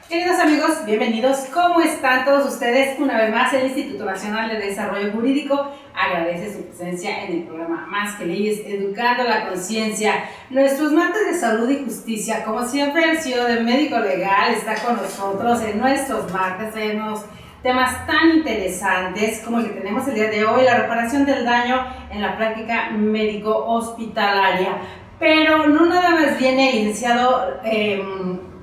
Queridos amigos, bienvenidos. ¿Cómo están todos ustedes? Una vez más, el Instituto Nacional de Desarrollo Jurídico agradece su presencia en el programa Más que Leyes, Educando la Conciencia. Nuestros martes de salud y justicia, como siempre, el CEO de Médico Legal está con nosotros. En nuestros martes tenemos temas tan interesantes como el que tenemos el día de hoy, la reparación del daño en la práctica médico-hospitalaria. Pero no nada más viene el licenciado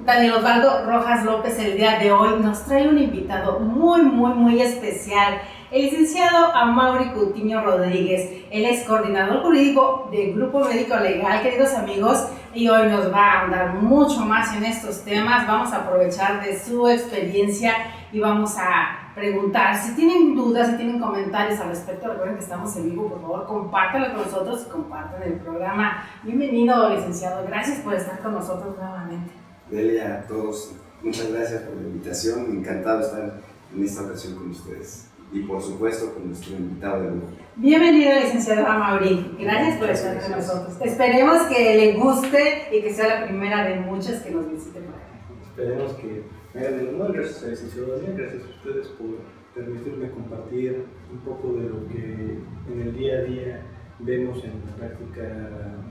Daniel Osvaldo Rojas López el día de hoy, nos trae un invitado muy especial, el licenciado Amaury Coutinho Rodríguez. Él es coordinador jurídico del Grupo Médico Legal, queridos amigos, y hoy nos va a ahondar mucho más en estos temas. Vamos a aprovechar de su experiencia y vamos a preguntar. Si tienen dudas, si tienen comentarios al respecto, recuerden que estamos en vivo, por favor, compártanlo con nosotros y compartan el programa. Bienvenido, licenciado, gracias por estar con nosotros nuevamente. Delia, a todos, muchas gracias por la invitación, encantado de estar en esta ocasión con ustedes y por supuesto con nuestro invitado de lujo. Bienvenido, licenciado Amaury, gracias por estar con nosotros. Esperemos que le guste y que sea la primera de muchas que nos visiten por acá. Esperemos que me hagan el honor. Gracias a la ciudadanía, gracias a ustedes por permitirme compartir un poco de lo que en el día a día vemos en la práctica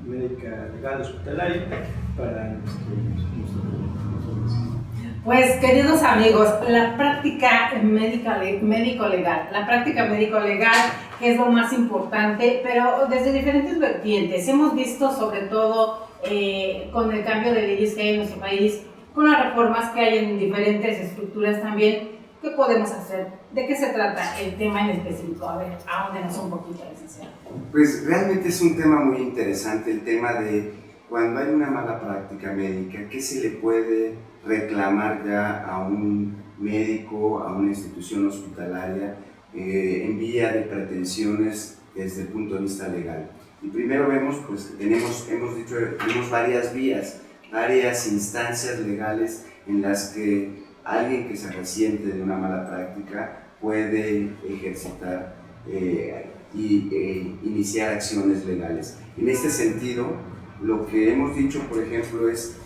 médica legal hospitalaria para nuestro Pues, queridos amigos, la práctica médico-legal, la práctica médico-legal es lo más importante, pero desde diferentes vertientes. Hemos visto, sobre todo con el cambio de leyes que hay en nuestro país, con las reformas que hay en diferentes estructuras también, ¿qué podemos hacer? ¿De qué se trata el tema en específico? A ver, ahóndenos un poquito, licenciado. Pues realmente es un tema muy interesante, el tema de cuando hay una mala práctica médica, ¿qué se le puede reclamar ya a un médico, a una institución hospitalaria en vía de pretensiones desde el punto de vista legal? Y primero vemos pues, que tenemos varias vías, varias instancias legales en las que alguien que se resiente de una mala práctica puede ejercitar iniciar acciones legales. En este sentido, lo que hemos dicho, por ejemplo, es,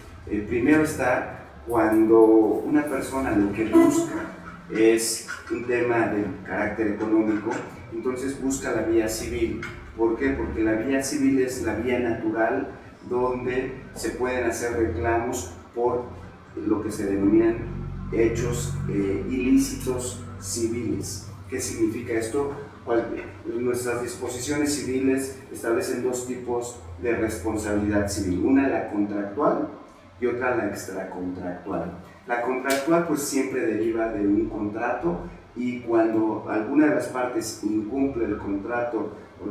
primero está cuando una persona lo que busca es un tema de carácter económico, entonces busca la vía civil. ¿Por qué? Porque la vía civil es la vía natural donde se pueden hacer reclamos por lo que se denominan hechos ilícitos civiles. ¿Qué significa esto? Nuestras disposiciones civiles establecen dos tipos de responsabilidad civil, una la contractual y otra la extracontractual. La contractual pues siempre deriva de un contrato y cuando alguna de las partes incumple el contrato o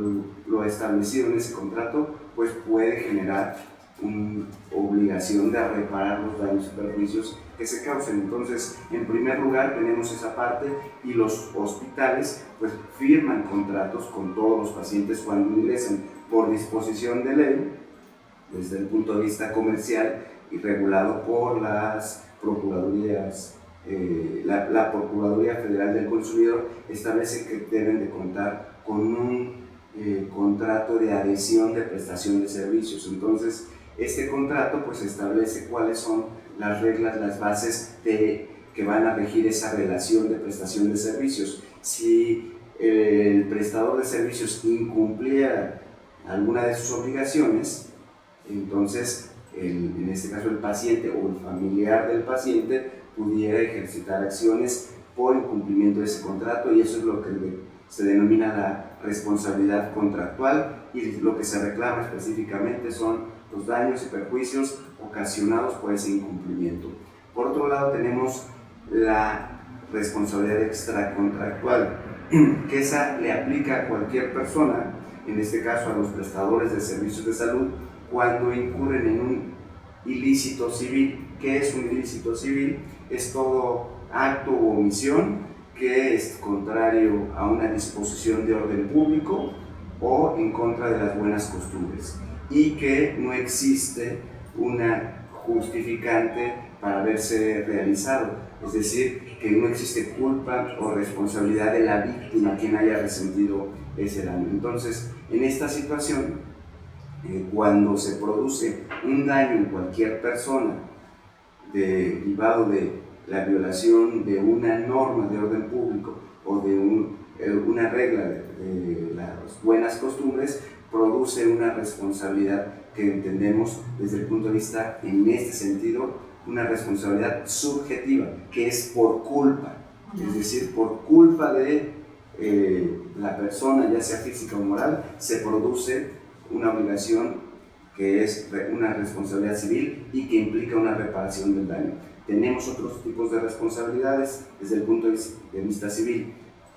lo establecido en ese contrato, pues puede generar una obligación de reparar los daños y perjuicios que se causen. Entonces, en primer lugar tenemos esa parte y los hospitales pues firman contratos con todos los pacientes cuando ingresan por disposición de ley, desde el punto de vista comercial y regulado por las procuradurías. La Procuraduría Federal del Consumidor establece que deben de contar con un contrato de adhesión de prestación de servicios. Entonces, este contrato pues establece cuáles son las reglas, las bases que van a regir esa relación de prestación de servicios. Si el prestador de servicios incumpliera alguna de sus obligaciones, entonces en este caso el paciente o el familiar del paciente pudiera ejercitar acciones por incumplimiento de ese contrato, y eso es lo que se denomina la responsabilidad contractual, y lo que se reclama específicamente son los daños y perjuicios ocasionados por ese incumplimiento. Por otro lado tenemos la responsabilidad extracontractual, que esa le aplica a cualquier persona, en este caso a los prestadores de servicios de salud, cuando incurren en un ilícito civil. ¿Qué es un ilícito civil? Es todo acto o omisión que es contrario a una disposición de orden público o en contra de las buenas costumbres, y que no existe una justificante para haberse realizado, es decir, que no existe culpa o responsabilidad de la víctima quien haya resentido ese daño. Entonces, en esta situación, cuando se produce un daño en cualquier persona derivado de la violación de una norma de orden público o de una regla de las buenas costumbres produce una responsabilidad que entendemos desde el punto de vista, en este sentido, una responsabilidad subjetiva, que es por culpa, es decir, por culpa de la persona, ya sea física o moral, se produce una obligación que es una responsabilidad civil y que implica una reparación del daño. Tenemos otros tipos de responsabilidades desde el punto de vista civil.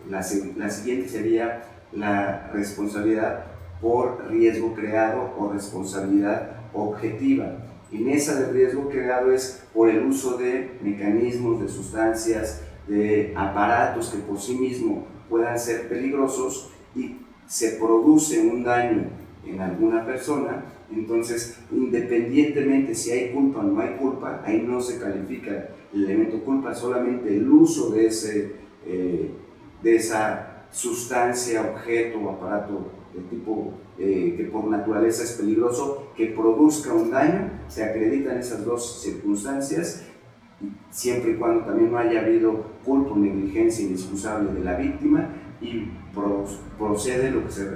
La siguiente sería la responsabilidad por riesgo creado o responsabilidad objetiva. En esa de riesgo creado es por el uso de mecanismos, de sustancias, de aparatos que por sí mismos puedan ser peligrosos y se produce un daño en alguna persona. Entonces, independientemente si hay culpa o no hay culpa, ahí no se califica el elemento culpa, solamente el uso de esa sustancia, objeto o aparato de tipo que por naturaleza es peligroso, que produzca un daño. Se acreditan esas dos circunstancias, siempre y cuando también no haya habido culpa o negligencia inexcusable de la víctima, y procede lo que se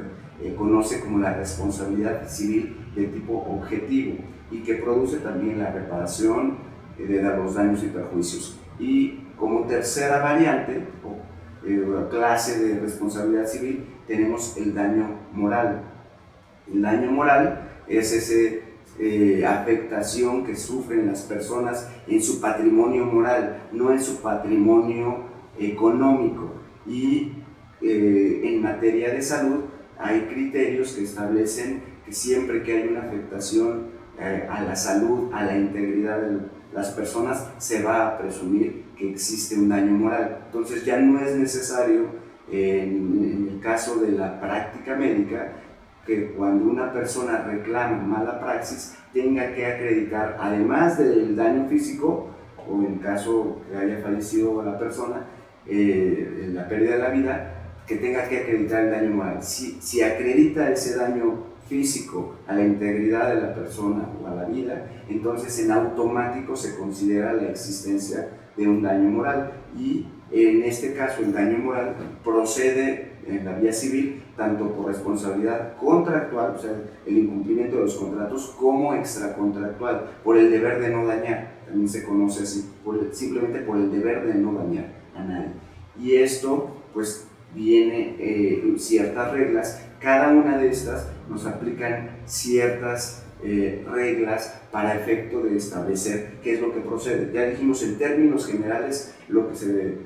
conoce como la responsabilidad civil de tipo objetivo, y que produce también la reparación de los daños y perjuicios. Y como tercera variante o clase de responsabilidad civil tenemos el daño moral. El daño moral es esa afectación que sufren las personas en su patrimonio moral, no en su patrimonio económico. Y en materia de salud hay criterios que establecen que siempre que hay una afectación a la salud, a la integridad de las personas, se va a presumir que existe un daño moral. Entonces ya no es necesario, en el caso de la práctica médica, que cuando una persona reclama mala praxis tenga que acreditar, además del daño físico, o en caso que haya fallecido la persona, la pérdida de la vida, que tenga que acreditar el daño moral. Si acredita ese daño físico a la integridad de la persona o a la vida, entonces en automático se considera la existencia de un daño moral, y en este caso el daño moral procede en la vía civil tanto por responsabilidad contractual, o sea, el incumplimiento de los contratos, como extracontractual, por el deber de no dañar, también se conoce así, simplemente por el deber de no dañar a nadie. Y esto pues viene ciertas reglas, cada una de estas nos aplican ciertas reglas para efecto de establecer qué es lo que procede. Ya dijimos, en términos generales lo que se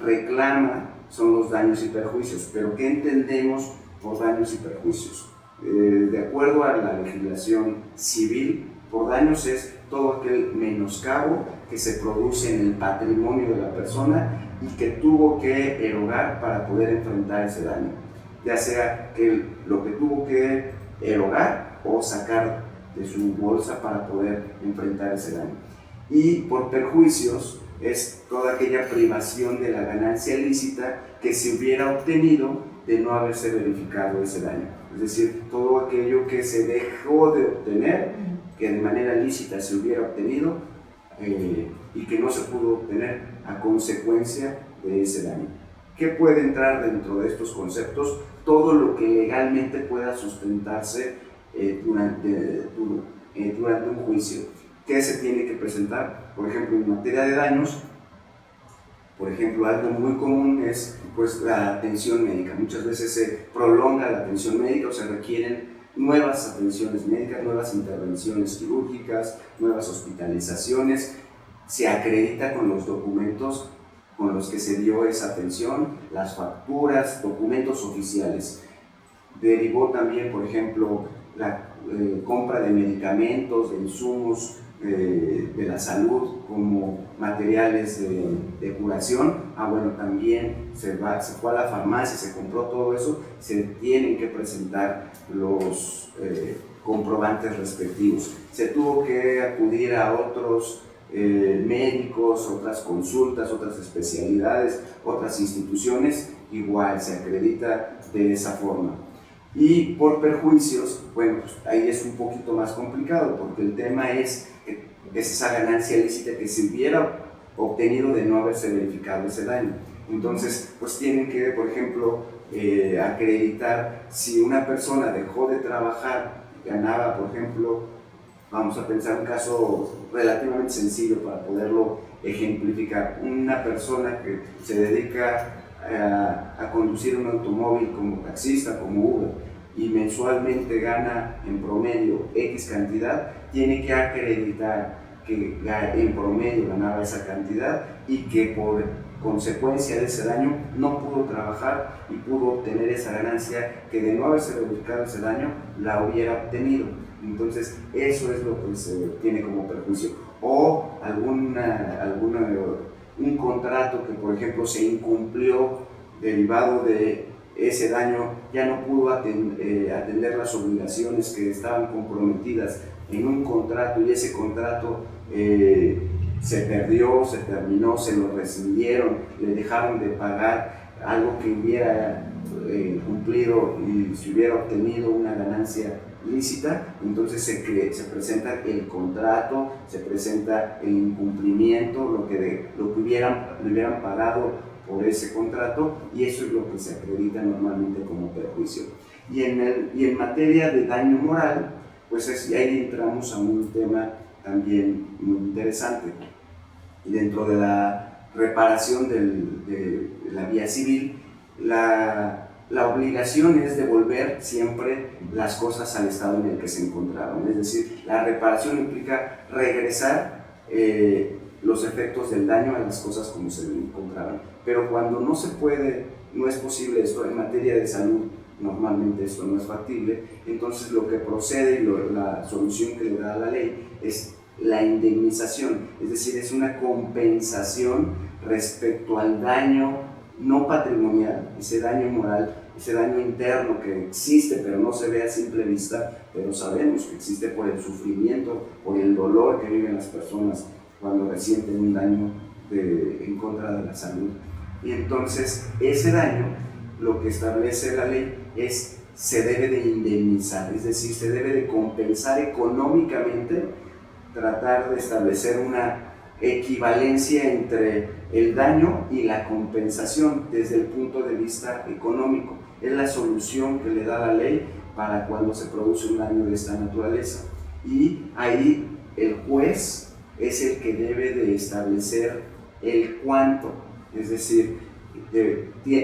reclama son los daños y perjuicios, pero ¿qué entendemos por daños y perjuicios? De acuerdo a la legislación civil, por daños es todo aquel menoscabo que se produce en el patrimonio de la persona y que tuvo que erogar para poder enfrentar ese daño, ya sea que lo que tuvo que erogar o sacar de su bolsa para poder enfrentar ese daño. Y por perjuicios es toda aquella privación de la ganancia lícita que se hubiera obtenido de no haberse verificado ese daño, es decir, todo aquello que se dejó de obtener, que de manera lícita se hubiera obtenido y que no se pudo obtener a consecuencia de ese daño. ¿Qué puede entrar dentro de estos conceptos? Todo lo que legalmente pueda sustentarse durante un juicio. ¿Qué se tiene que presentar? Por ejemplo, en materia de daños, por ejemplo, algo muy común es pues, la atención médica. Muchas veces se prolonga la atención médica o se requieren nuevas atenciones médicas, nuevas intervenciones quirúrgicas, nuevas hospitalizaciones. Se acredita con los documentos con los que se dio esa atención, las facturas, documentos oficiales. Derivó también, por ejemplo, la compra de medicamentos, de insumos de la salud como materiales de curación. Bueno, también se fue a la farmacia, se compró todo eso, se tienen que presentar los comprobantes respectivos. Se tuvo que acudir a otros médicos, otras consultas, otras especialidades, otras instituciones, igual se acredita de esa forma. Y por perjuicios, bueno, pues ahí es un poquito más complicado, porque el tema es esa ganancia lícita que se hubiera obtenido de no haberse verificado ese daño. Entonces, pues tienen que, por ejemplo, acreditar si una persona dejó de trabajar, ganaba, por ejemplo, vamos a pensar un caso relativamente sencillo para poderlo ejemplificar. Una persona que se dedica a conducir un automóvil como taxista, como Uber, y mensualmente gana en promedio X cantidad, tiene que acreditar que en promedio ganaba esa cantidad y que por consecuencia de ese daño no pudo trabajar y pudo obtener esa ganancia que de no haberse verificado ese daño la hubiera obtenido. Entonces eso es lo que se tiene como perjuicio. O un contrato que por ejemplo se incumplió derivado de ese daño, ya no pudo atender las obligaciones que estaban comprometidas en un contrato y ese contrato se perdió, se terminó, se lo rescindieron, le dejaron de pagar algo que hubiera cumplido y se hubiera obtenido una ganancia lícita. Entonces se presenta el contrato, se presenta el incumplimiento, lo que le hubieran pagado por ese contrato, y eso es lo que se acredita normalmente como perjuicio. Y en materia de daño moral, pues ahí entramos a un tema también muy interesante. Y dentro de la reparación de la vía civil, la obligación es devolver siempre las cosas al estado en el que se encontraban. Es decir, la reparación implica regresar los efectos del daño a las cosas como se encontraban. Pero cuando no se puede, no es posible esto en materia de salud, normalmente esto no es factible, entonces lo que procede y la solución que le da la ley es la indemnización, es decir, es una compensación respecto al daño no patrimonial, ese daño moral, ese daño interno que existe pero no se ve a simple vista, pero sabemos que existe por el sufrimiento, por el dolor que viven las personas cuando resienten un daño en contra de la salud. Y entonces ese daño, lo que establece la ley es se debe de indemnizar, es decir, se debe de compensar económicamente, tratar de establecer una equivalencia entre el daño y la compensación desde el punto de vista económico. Es la solución que le da la ley para cuando se produce un daño de esta naturaleza. Y ahí el juez es el que debe de establecer el cuánto, es decir,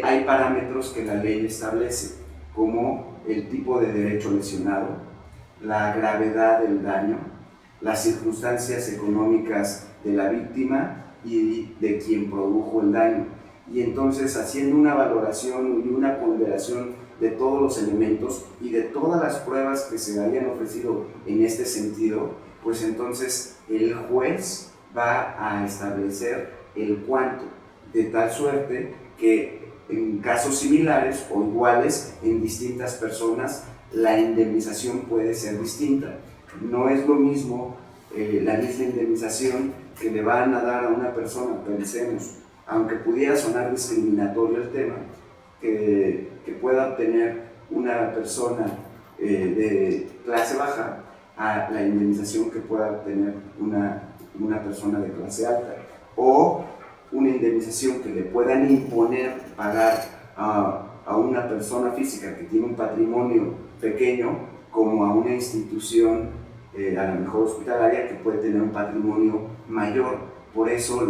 hay parámetros que la ley establece, como el tipo de derecho lesionado, la gravedad del daño, las circunstancias económicas de la víctima y de quien produjo el daño. Y entonces, haciendo una valoración y una ponderación de todos los elementos y de todas las pruebas que se habían ofrecido en este sentido, pues entonces el juez va a establecer el cuánto, de tal suerte que en casos similares o iguales en distintas personas la indemnización puede ser distinta. No es lo mismo la misma indemnización que le van a dar a una persona, pensemos, aunque pudiera sonar discriminatorio el tema, que pueda obtener una persona de clase baja a la indemnización que pueda obtener una persona de clase alta, o una indemnización que le puedan imponer pagar a una persona física que tiene un patrimonio pequeño, como a una institución a lo mejor hospitalaria que puede tener un patrimonio mayor. Por eso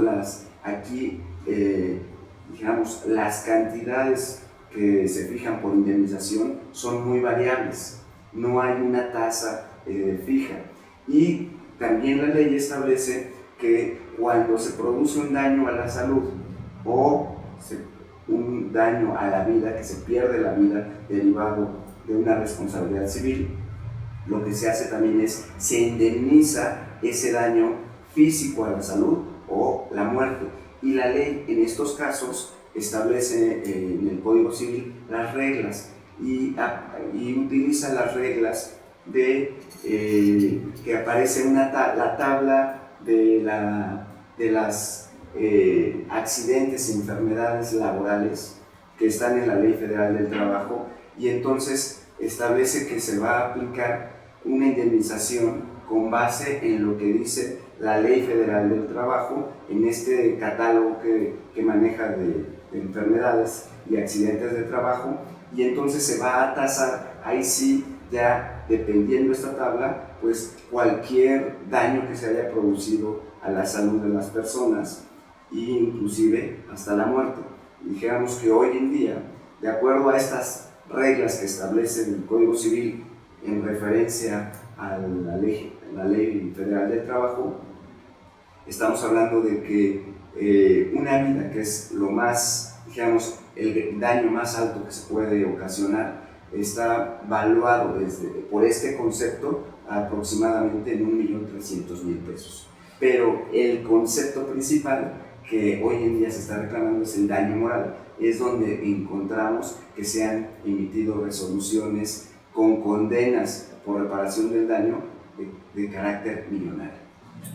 aquí digamos, las cantidades que se fijan por indemnización son muy variables, no hay una tasa fija. Y también la ley establece que cuando se produce un daño a la salud o un daño a la vida, que se pierde la vida derivado de una responsabilidad civil, lo que se hace también es se indemniza ese daño físico a la salud o la muerte. Y la ley en estos casos establece en el Código Civil las reglas y utiliza las reglas de que aparece la tabla de las accidentes y enfermedades laborales que están en la Ley Federal del Trabajo, y entonces establece que se va a aplicar una indemnización con base en lo que dice la Ley Federal del Trabajo en este catálogo que maneja de enfermedades y accidentes de trabajo, y entonces se va a tasar, ahí sí, ya dependiendo de esta tabla, pues cualquier daño que se haya producido a la salud de las personas, e inclusive hasta la muerte. Dijéramos que hoy en día, de acuerdo a estas reglas que establece el Código Civil en referencia a la Ley Federal del Trabajo, estamos hablando de que una vida, que es lo más, digamos, el daño más alto que se puede ocasionar, está valuado por este concepto aproximadamente en 1.300.000 pesos. Pero el concepto principal que hoy en día se está reclamando es el daño moral. Es donde encontramos que se han emitido resoluciones con condenas por reparación del daño de carácter millonario.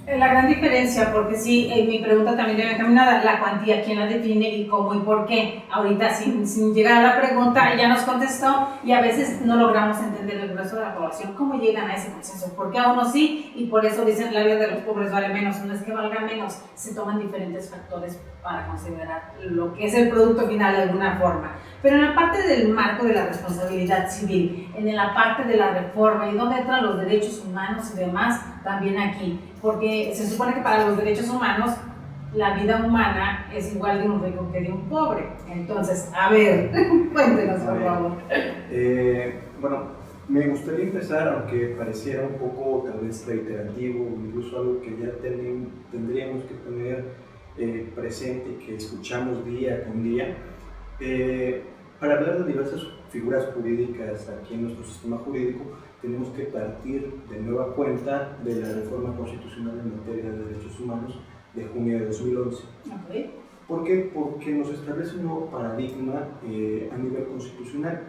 La gran diferencia, porque sí, mi pregunta también debe encaminada, la cuantía, quién la define y cómo y por qué. Ahorita sin llegar a la pregunta ya nos contestó, y a veces no logramos entender el grueso de la población cómo llegan a ese consenso, porque a unos sí, y por eso dicen la vida de los pobres vale menos. No es que valga menos, se toman diferentes factores para considerar lo que es el producto final de alguna forma. Pero en la parte del marco de la responsabilidad civil, en la parte de la reforma y donde entran los derechos humanos y demás, también aquí, porque se supone que para los derechos humanos la vida humana es igual de un rico que de un pobre. Entonces, a ver, cuéntenos por favor. Bueno, me gustaría empezar, aunque pareciera un poco tal vez reiterativo, incluso algo que ya tendríamos que tener presente y que escuchamos día con día, para hablar de diversas figuras jurídicas aquí en nuestro sistema jurídico, tenemos que partir de nueva cuenta de la reforma constitucional en materia de derechos humanos de junio de 2011. Okay. ¿Por qué? Porque nos establece un nuevo paradigma a nivel constitucional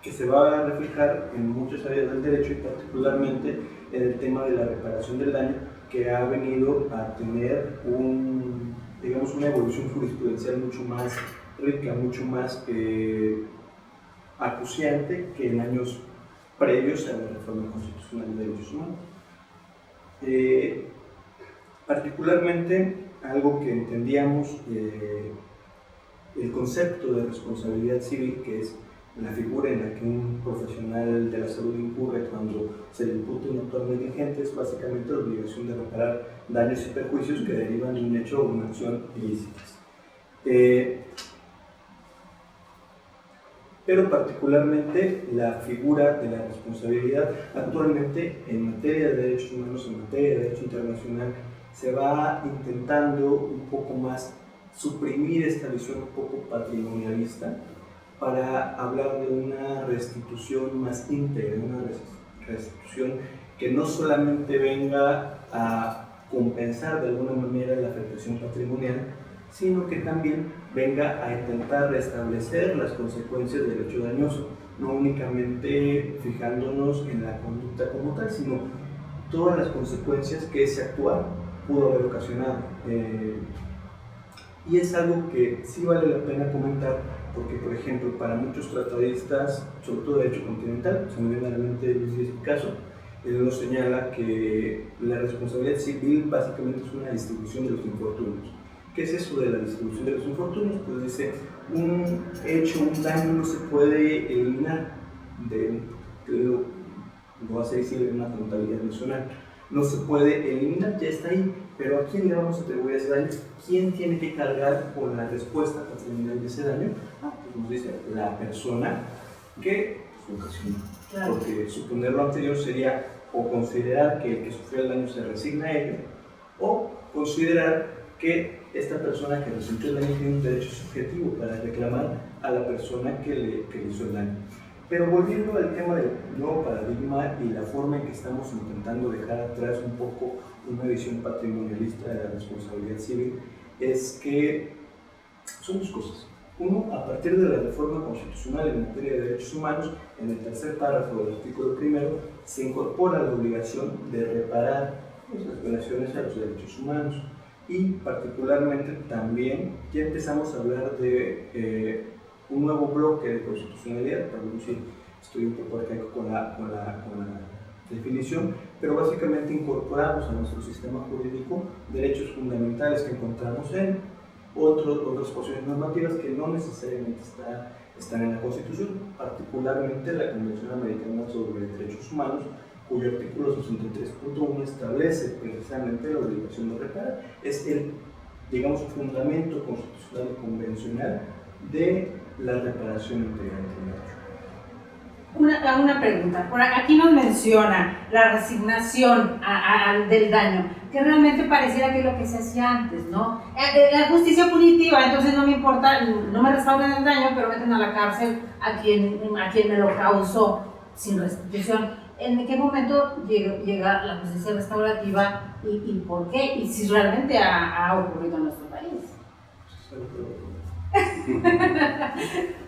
que se va a reflejar en muchas áreas del derecho y particularmente en el tema de la reparación del daño, que ha venido a tener una evolución jurisprudencial mucho más rica, mucho más acuciante que en años previos a la reforma constitucional de derechos humanos. Particularmente, algo que entendíamos, el concepto de responsabilidad civil, que es la figura en la que un profesional de la salud incurre cuando se le imputa un actuar negligente, es básicamente la obligación de reparar daños y perjuicios que derivan de un hecho o una acción ilícitas. Pero particularmente la figura de la responsabilidad actualmente en materia de derechos humanos, en materia de derecho internacional, se va intentando un poco más suprimir esta visión un poco patrimonialista para hablar de una restitución más íntegra, una restitución que no solamente venga a compensar de alguna manera la afectación patrimonial, sino que también venga a intentar restablecer las consecuencias del hecho dañoso, no únicamente fijándonos en la conducta como tal, sino todas las consecuencias que ese actuar pudo haber ocasionado. Y es algo que sí vale la pena comentar, porque, por ejemplo, para muchos tratadistas, sobre todo de derecho continental, se me viene a la mente Luis Díaz Picasso, él nos señala que la responsabilidad civil básicamente es una distribución de los infortunios. ¿Qué es eso de la distribución de los infortunios? Pues dice, un hecho, un daño no se puede eliminar lo hace decir en una contabilidad nacional. No se puede eliminar, ya está ahí, pero ¿a quién le vamos a atribuir ese daño? ¿Quién tiene que cargar con la respuesta patrimonial de ese daño? Pues nos dice la persona que lo ocasionó. Claro. Porque suponer lo anterior sería o considerar que el que sufrió el daño se resigna a ello, o considerar que esta persona que resultó el daño tiene un derecho subjetivo para reclamar a la persona que le hizo el daño. Pero volviendo al tema del nuevo paradigma y la forma en que estamos intentando dejar atrás un poco una visión patrimonialista de la responsabilidad civil, es que son dos cosas. Uno, a partir de la reforma constitucional en materia de derechos humanos, en el tercer párrafo del artículo primero, se incorpora la obligación de reparar las violaciones a los derechos humanos. Y particularmente también ya empezamos a hablar de un nuevo bloque de constitucionalidad, perdón si estoy un poco arcaico con la definición, pero básicamente incorporamos a nuestro sistema jurídico derechos fundamentales que encontramos en otras posiciones normativas que no necesariamente están en la Constitución, particularmente la Convención Americana sobre Derechos Humanos, cuyo artículo 63.1 establece precisamente la obligación de reparar. Es el, digamos, fundamento constitucional y convencional de la reparación integral del derecho. Una pregunta, por aquí nos menciona la resignación del daño, que realmente pareciera que es lo que se hacía antes, ¿no? La justicia punitiva, entonces no me importa, no me restauren el daño, pero meten a la cárcel a quien me lo causó sin restitución. ¿En qué momento llega la justicia restaurativa y por qué? Y si realmente ha ocurrido en nuestro país.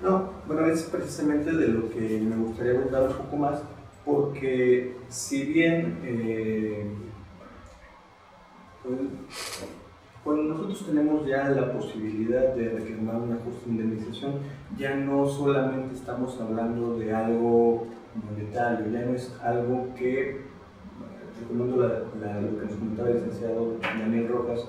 No, bueno, es precisamente de lo que me gustaría abundar un poco más, porque si bien cuando nosotros tenemos ya la posibilidad de reclamar una justa indemnización, ya no solamente estamos hablando de algo monetario, ya no es algo que, retomando lo que nos comentaba el licenciado Daniel Rojas,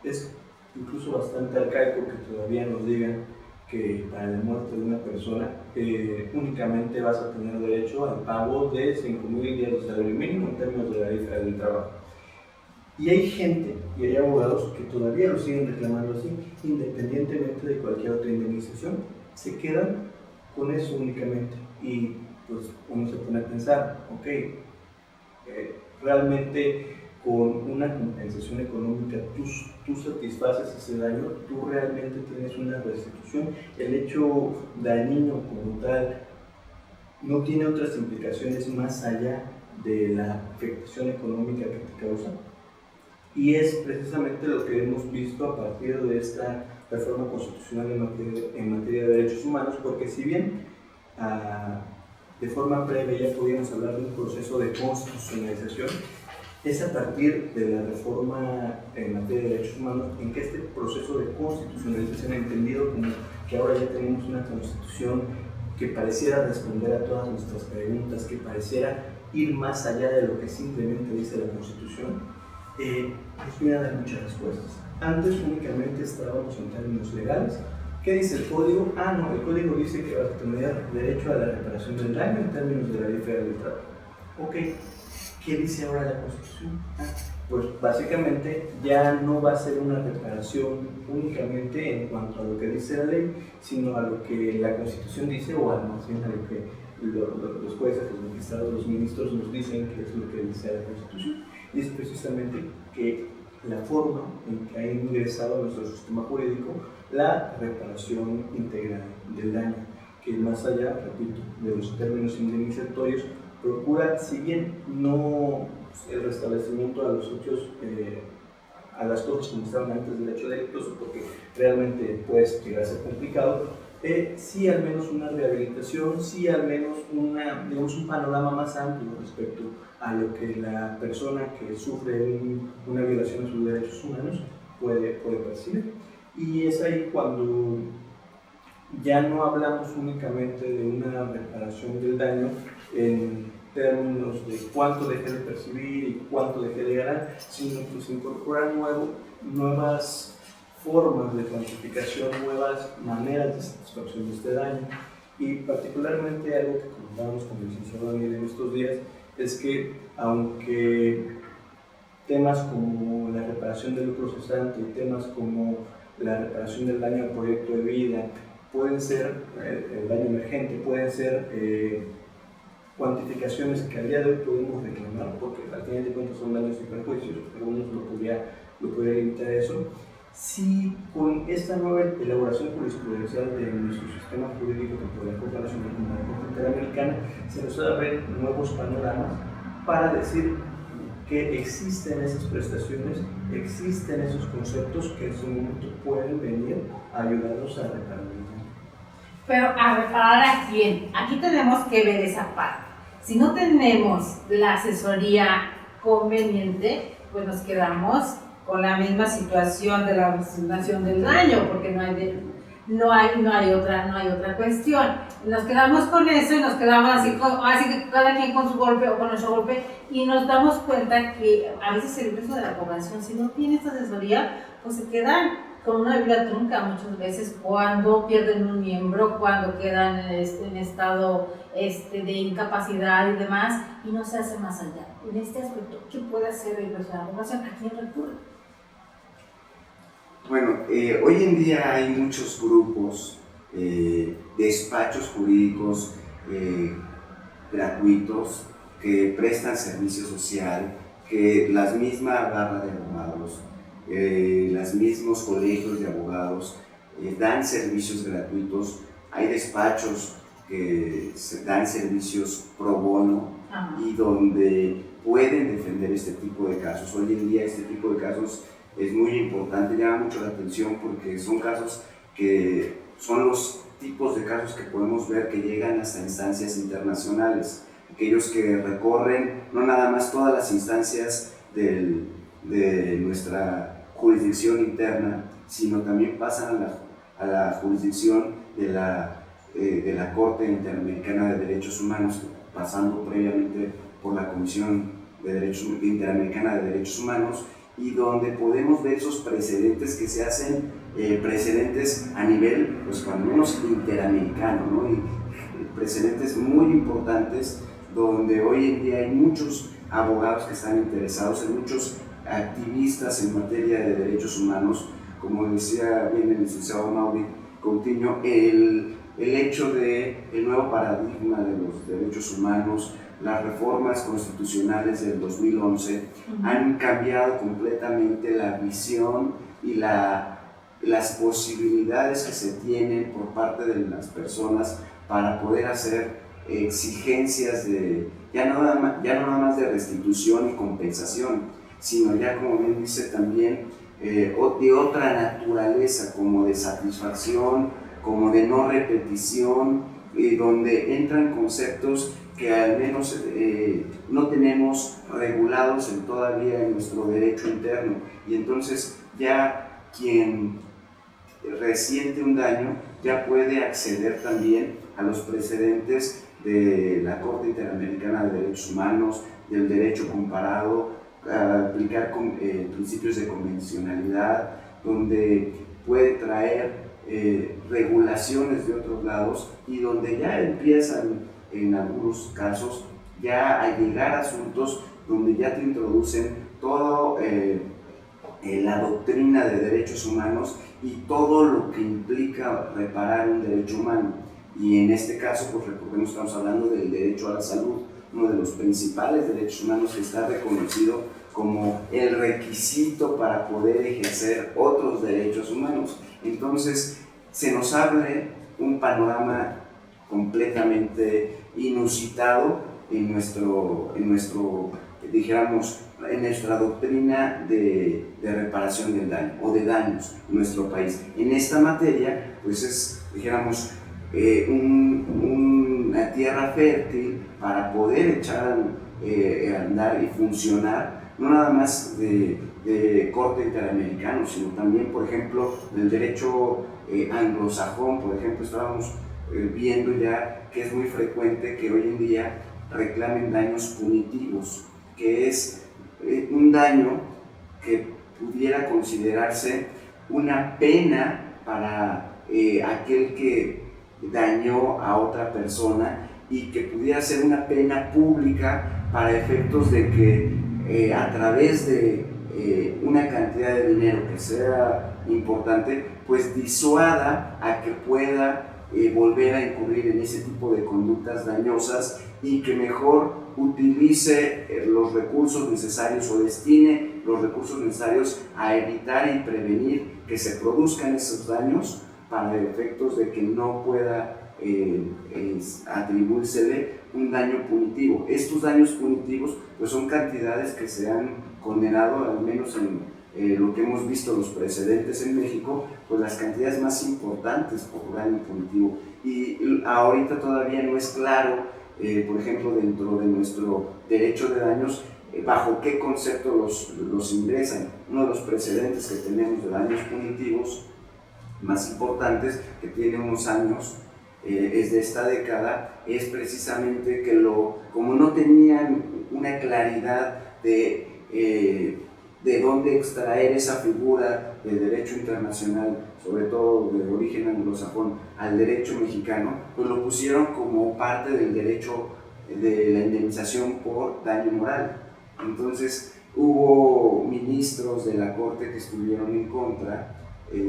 es incluso bastante arcaico que todavía nos digan que para la muerte de una persona únicamente vas a tener derecho al pago de 5,000 días de salario mínimo en términos de la ley federal del trabajo. Y hay gente, y hay abogados que todavía lo siguen reclamando así, independientemente de cualquier otra indemnización, se quedan con eso únicamente. Y pues uno se pone a pensar, ok, realmente con una compensación económica tú satisfaces ese daño, tú realmente tienes una restitución. El hecho dañino como tal no tiene otras implicaciones más allá de la afectación económica que te causa. Y es precisamente lo que hemos visto a partir de esta reforma constitucional en materia de derechos humanos, porque si bien de forma previa ya podíamos hablar de un proceso de constitucionalización, es a partir de la reforma en materia de derechos humanos en que este proceso de constitucionalización, entendido como que ahora ya tenemos una constitución que pareciera responder a todas nuestras preguntas, que pareciera ir más allá de lo que simplemente dice la Constitución, nos viene a dar muchas respuestas. Antes únicamente estábamos en términos legales. ¿Qué dice el código? No, el código dice que vas a tener derecho a la reparación del daño en términos de la ley federal del trabajo. Ok, ¿qué dice ahora la Constitución? Pues básicamente ya no va a ser una reparación únicamente en cuanto a lo que dice la ley, sino a lo que la Constitución dice, o más bien a lo que los jueces, los magistrados, los ministros nos dicen que es lo que dice la Constitución. Y es precisamente que la forma en que ha ingresado a nuestro sistema jurídico la reparación integral del daño, que más allá, repito, de los términos indemnizatorios, procura, si bien no el restablecimiento a los hechos, a las cosas como estaban antes del hecho delictuoso, porque realmente puede llegar a ser complicado, sí al menos una rehabilitación, sí al menos digamos, un panorama más amplio respecto a lo que la persona que sufre una violación a sus derechos humanos puede percibir. Y es ahí cuando ya no hablamos únicamente de una reparación del daño en términos de cuánto dejé de percibir y cuánto dejé de ganar, sino que se incorporan nuevas formas de cuantificación, nuevas maneras de satisfacción de este daño. Y particularmente algo que comentábamos con el licenciado Daniel en estos días es que aunque temas como la reparación del lucro cesante y temas como la reparación del daño al proyecto de vida pueden ser, el daño emergente, pueden ser cuantificaciones que al día de hoy podemos reclamar, porque al final de cuentas son daños y perjuicios, algunos lo podría limitar a eso. Si con esta nueva elaboración jurisprudencial de nuestro sistema jurídico, tanto de la Corte Nacional como de la Corte Interamericana, se nos abren nuevos panoramas para decir que existen esas prestaciones, existen esos conceptos que en su momento pueden venir a ayudarnos a reparar el daño. Pero ¿a reparar a quién? Aquí tenemos que ver esa parte. Si no tenemos la asesoría conveniente, pues nos quedamos con la misma situación de la resignación del daño, porque no hay otra cuestión. Nos quedamos con eso y nos quedamos así que cada quien con su golpe o con nuestro golpe, y nos damos cuenta que a veces el resto de la población, si no tiene esta asesoría, pues se quedan con una vida trunca muchas veces cuando pierden un miembro, cuando quedan en estado de incapacidad y demás, y no se hace más allá. En este aspecto, ¿qué puede hacer el resto de la población? ¿A quién recurre? Bueno, hoy en día hay muchos grupos, despachos jurídicos gratuitos que prestan servicio social, que las mismas barras de abogados, los mismos colegios de abogados dan servicios gratuitos. Hay despachos que dan servicios pro bono y donde pueden defender este tipo de casos. Hoy en día este tipo de casos es muy importante, llama mucho la atención porque son casos que son los tipos de casos que podemos ver que llegan hasta instancias internacionales, aquellos que recorren no nada más todas las instancias de nuestra jurisdicción interna, sino también pasan a la jurisdicción de la Corte Interamericana de Derechos Humanos, pasando previamente por la Comisión Interamericana de Derechos Humanos, y donde podemos ver esos precedentes que se hacen, precedentes a nivel, pues cuando menos interamericano, ¿no? Y precedentes muy importantes, donde hoy en día hay muchos abogados que están interesados, en muchos activistas en materia de derechos humanos, como decía bien el licenciado Amaury Coutinho, el hecho del nuevo paradigma de los derechos humanos, las reformas constitucionales del 2011 han cambiado completamente la visión y las posibilidades que se tienen por parte de las personas para poder hacer exigencias ya no nada más de restitución y compensación, sino ya, como bien dice también, de otra naturaleza, como de satisfacción, como de no repetición, donde entran conceptos que al menos no tenemos regulados todavía en nuestro derecho interno, y entonces ya quien resiente un daño ya puede acceder también a los precedentes de la Corte Interamericana de Derechos Humanos, del derecho comparado, a aplicar principios de convencionalidad, donde puede traer regulaciones de otros lados, y donde ya empiezan en algunos casos ya a llegar a asuntos donde ya te introducen todo la doctrina de derechos humanos y todo lo que implica reparar un derecho humano. Y en este caso, pues recordemos, estamos hablando del derecho a la salud, uno de los principales derechos humanos que está reconocido como el requisito para poder ejercer otros derechos humanos. Entonces, se nos abre un panorama completamente inusitado en nuestra doctrina de reparación del daño o de daños en nuestro país. En esta materia, pues es, dijéramos, una tierra fértil para poder echar a andar y funcionar, no nada más de corte interamericano, sino también, por ejemplo, del derecho anglosajón. Por ejemplo, estábamos viendo ya que es muy frecuente que hoy en día reclamen daños punitivos, que es un daño que pudiera considerarse una pena para aquel que dañó a otra persona, y que pudiera ser una pena pública para efectos de que a través de una cantidad de dinero que sea importante, pues disuada a que pueda volver a incurrir en ese tipo de conductas dañosas, y que mejor utilice los recursos necesarios o destine los recursos necesarios a evitar y prevenir que se produzcan esos daños, para efectos de que no pueda atribuírsele un daño punitivo. Estos daños punitivos pues son cantidades que se han condenado, al menos en lo que hemos visto los precedentes en México, pues las cantidades más importantes por daño punitivo. Y ahorita todavía no es claro, por ejemplo, dentro de nuestro derecho de daños, bajo qué concepto los ingresan. Uno de los precedentes que tenemos de daños punitivos más importantes que tiene unos años, es de esta década, es precisamente que como no tenían una claridad de dónde extraer esa figura de derecho internacional, sobre todo de origen anglosajón, al derecho mexicano, pues lo pusieron como parte del derecho de la indemnización por daño moral. Entonces hubo ministros de la Corte que estuvieron en contra,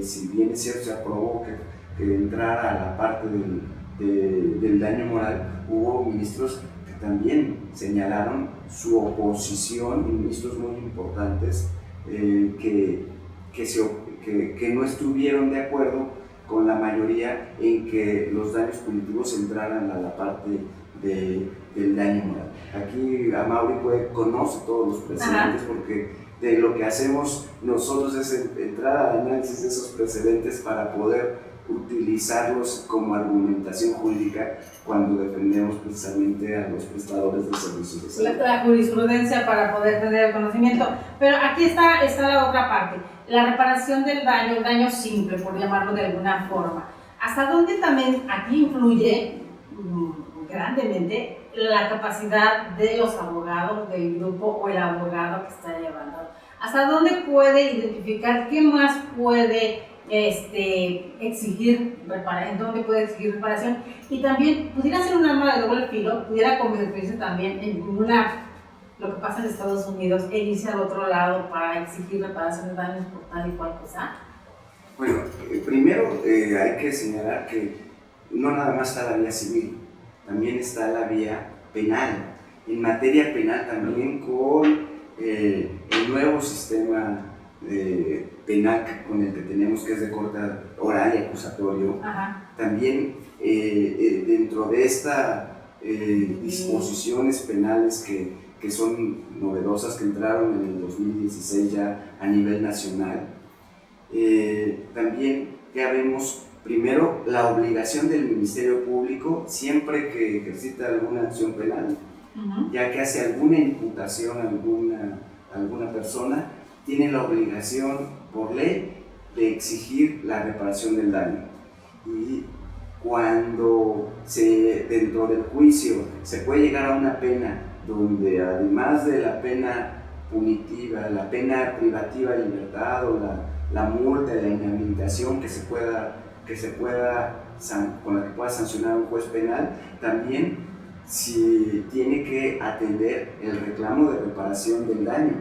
si bien es cierto se aprobó que entrara a la parte del daño moral, hubo ministros que también señalaron su oposición, ministros muy importantes, que no estuvieron de acuerdo con la mayoría en que los daños punitivos entraran a la parte del daño moral. Aquí Amaury conoce todos los precedentes, porque de lo que hacemos nosotros es entrar al análisis de esos precedentes para poder utilizarlos como argumentación jurídica cuando defendemos precisamente a los prestadores de servicios de salud. La jurisprudencia para poder tener el conocimiento. Pero aquí está la otra parte, la reparación del daño, el daño simple, por llamarlo de alguna forma. ¿Hasta dónde también aquí influye grandemente la capacidad de los abogados del grupo o el abogado que está llevando? ¿Hasta dónde puede identificar qué más puede exigir reparación? Y también pudiera ser un arma de doble filo, pudiera convertirse también en lo que pasa en Estados Unidos, e irse al otro lado para exigir reparación de daños por tal y cual cosa. Bueno, primero hay que señalar que no nada más está la vía civil, también está la vía penal. En materia penal también con el nuevo sistema penal con el que tenemos, que es de corte oral y acusatorio. Ajá. También dentro de estas disposiciones penales que son novedosas, que entraron en el 2016 ya a nivel nacional, también ya vemos primero la obligación del Ministerio Público, siempre que ejercita alguna acción penal, ya que hace alguna imputación a alguna persona, tiene la obligación por ley de exigir la reparación del daño. Y cuando dentro del juicio se puede llegar a una pena donde, además de la pena punitiva, la pena privativa de libertad o la multa, la inhabilitación con la que pueda sancionar un juez penal, también si tiene que atender el reclamo de reparación del daño.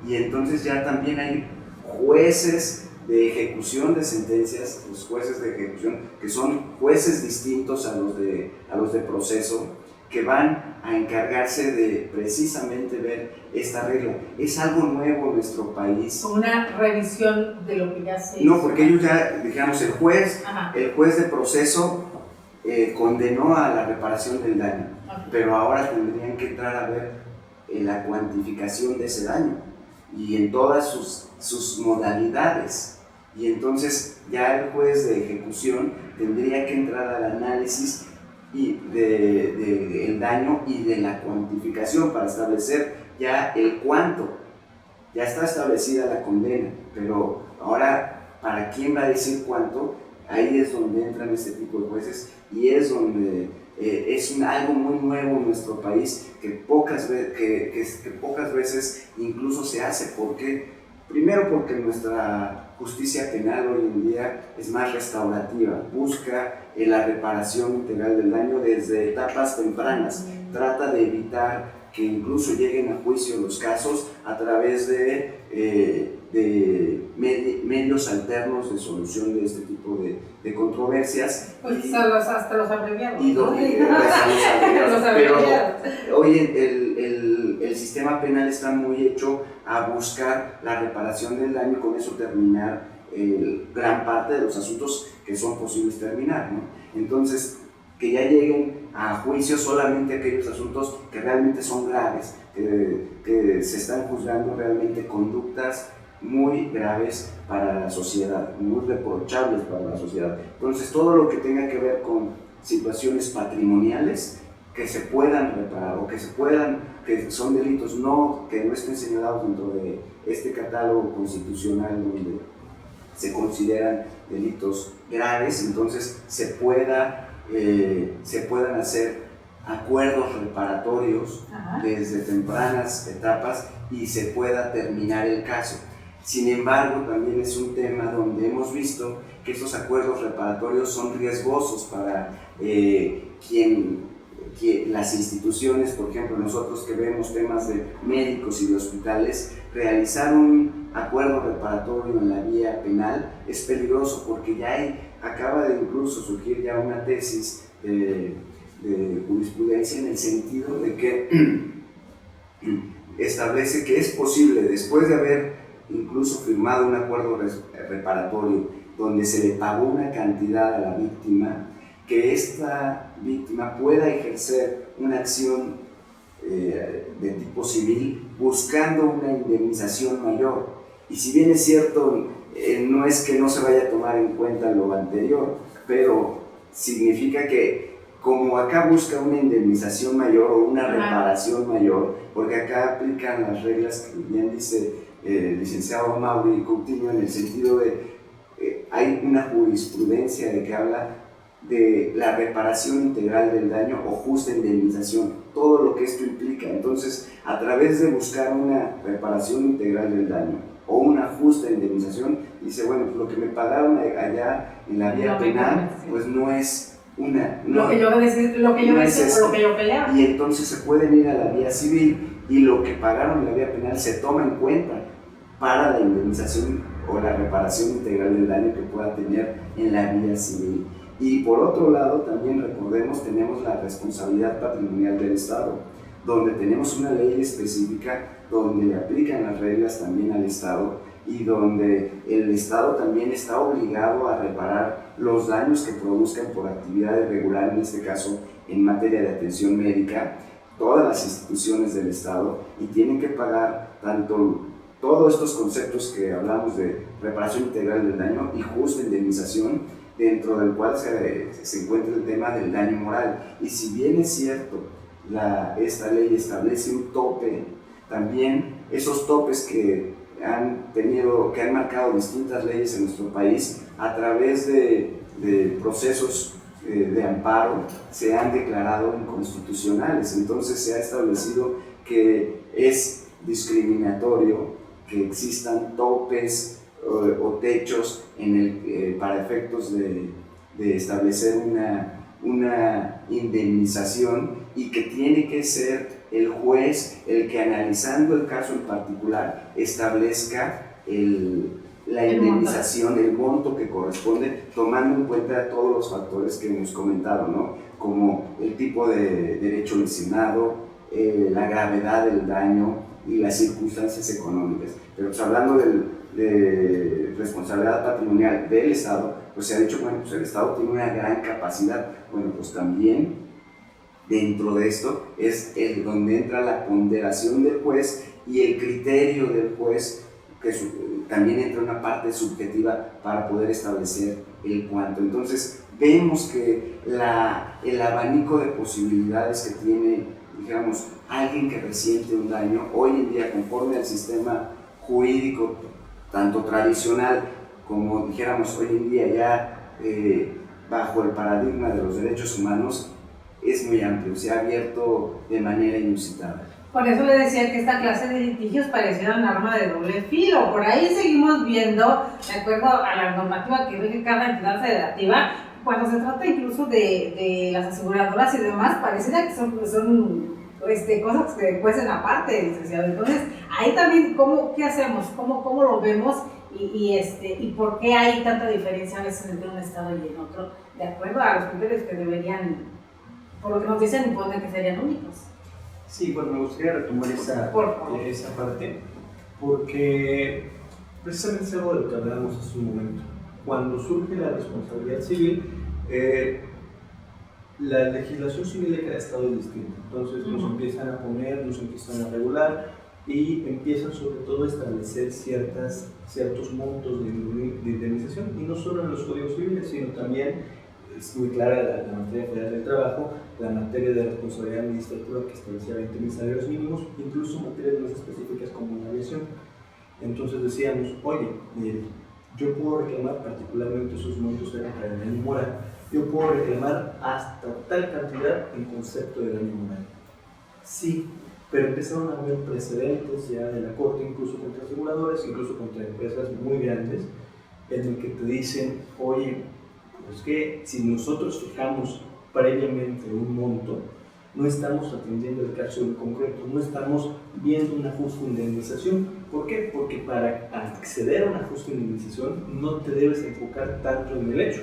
Y entonces ya también hay jueces de ejecución de sentencias, los jueces de ejecución, que son jueces distintos a los de proceso, que van a encargarse de precisamente ver esta regla. Es algo nuevo en nuestro país. Una revisión de lo que ya se hizo. No, porque ellos ya, digamos, el juez de proceso condenó a la reparación del daño, pero ahora tendrían que entrar a ver la cuantificación de ese daño y en todas sus modalidades. Y entonces ya el juez de ejecución tendría que entrar al análisis del daño y de la cuantificación para establecer ya el cuánto. Ya está establecida la condena, pero ahora, ¿para quién va a decir cuánto? Ahí es donde entran este tipo de jueces, y es donde es algo muy nuevo en nuestro país, que pocas veces incluso se hace. Primero porque nuestra justicia penal hoy en día es más restaurativa, busca la reparación integral del daño desde etapas tempranas, trata de evitar que incluso lleguen a juicio los casos a través de medios alternos de solución de este tipo de controversias. Pues hasta los abreviados. Y los abreviados. Pero hoy el sistema penal está muy hecho a buscar la reparación del daño y con eso terminar gran parte de los asuntos que son posibles terminar, ¿no? Entonces, que ya lleguen a juicio solamente aquellos asuntos que realmente son graves, que se están juzgando realmente conductas muy graves para la sociedad, muy reprochables para la sociedad. Entonces, todo lo que tenga que ver con situaciones patrimoniales que se puedan reparar o que son delitos que no estén señalados dentro de este catálogo constitucional donde se consideran delitos graves, entonces se puedan hacer acuerdos reparatorios desde tempranas etapas y se pueda terminar el caso. Sin embargo, también es un tema donde hemos visto que estos acuerdos reparatorios son riesgosos para las instituciones, por ejemplo, nosotros que vemos temas de médicos y de hospitales, realizar un acuerdo reparatorio en la vía penal es peligroso porque acaba de incluso surgir ya una tesis de jurisprudencia en el sentido de que establece que es posible, después de haber incluso firmado un acuerdo reparatorio donde se le pagó una cantidad a la víctima, que esta víctima pueda ejercer una acción de tipo civil buscando una indemnización mayor. Y si bien es cierto, no es que no se vaya a tomar en cuenta lo anterior, pero significa que como acá busca una indemnización mayor o una reparación mayor, porque acá aplican las reglas que bien dice el licenciado Mauri Coutinho, en el sentido de hay una jurisprudencia de que habla de la reparación integral del daño o justa indemnización, todo lo que esto implica. Entonces, a través de buscar una reparación integral del daño o una justa indemnización, dice, bueno, pues lo que me pagaron allá en la vía penal, pues no es lo que yo peleaba. Y entonces se pueden ir a la vía civil y lo que pagaron en la vía penal se toma en cuenta para la indemnización o la reparación integral del daño que pueda tener en la vía civil. Y por otro lado, también recordemos, tenemos la responsabilidad patrimonial del Estado, donde tenemos una ley específica donde le aplican las reglas también al Estado y donde el Estado también está obligado a reparar los daños que produzcan por actividad irregular, en este caso en materia de atención médica, todas las instituciones del Estado, y tienen que pagar tanto todos estos conceptos que hablamos de reparación integral del daño y justa indemnización, dentro del cual se encuentra el tema del daño moral. Y si bien es cierto, esta ley establece un tope, también esos topes que han marcado distintas leyes en nuestro país a través de procesos de amparo se han declarado inconstitucionales. Entonces se ha establecido que es discriminatorio que existan topes o techos para efectos de establecer una indemnización, y que tiene que ser el juez el que, analizando el caso en particular, establezca la indemnización, el monto que corresponde, tomando en cuenta todos los factores que hemos comentado, ¿no? Como el tipo de derecho lesionado, la gravedad del daño y las circunstancias económicas. Pero pues, hablando de responsabilidad patrimonial del Estado, pues se ha dicho, bueno, pues el Estado tiene una gran capacidad. Bueno, pues también dentro de esto es donde entra la ponderación del juez y el criterio del juez, que también entra una parte subjetiva para poder establecer el cuánto. Entonces vemos que el abanico de posibilidades que tiene, digamos, alguien que resiente un daño, hoy en día, conforme al sistema jurídico, tanto tradicional como, dijéramos, hoy en día ya bajo el paradigma de los derechos humanos, es muy amplio, se ha abierto de manera inusitada. Por eso le decía que esta clase de litigios parecía un arma de doble filo. Por ahí seguimos viendo, de acuerdo a la normativa que rige cada entidad federativa, cuando se trata incluso de las aseguradoras y demás, pareciera que son cosas que cuecen aparte, licenciado. Entonces, ahí también, ¿qué hacemos? ¿Cómo lo vemos? Y por qué hay tanta diferencia a veces entre un estado y el otro, de acuerdo a los criterios que deberían, por lo que nos dicen, imponer que serían únicos. Sí, bueno, me gustaría retomar esa parte, porque precisamente es algo de lo que hablábamos hace un momento. Cuando surge la responsabilidad civil, la legislación civil de cada estado es distinta. Entonces nos empiezan a poner, nos empiezan a regular y empiezan sobre todo a establecer ciertos montos de indemnización, y no solo en los códigos civiles, sino también es muy clara la materia federal del trabajo, la materia de responsabilidad administrativa que establecía 20.000 salarios mínimos, incluso materias más específicas como la aviación. Entonces decíamos, oye, yo puedo reclamar, particularmente esos montos eran para el daño moral, yo puedo reclamar hasta tal cantidad en concepto de daño moral. Sí, pero empezaron a haber precedentes ya de la Corte, incluso contra aseguradores, incluso contra empresas muy grandes, en el que te dicen, oye, pues que si nosotros fijamos previamente un monto, no estamos atendiendo el caso en concreto, no estamos viendo una justa indemnización. ¿Por qué? Porque para acceder a una justa indemnización no te debes enfocar tanto en el hecho,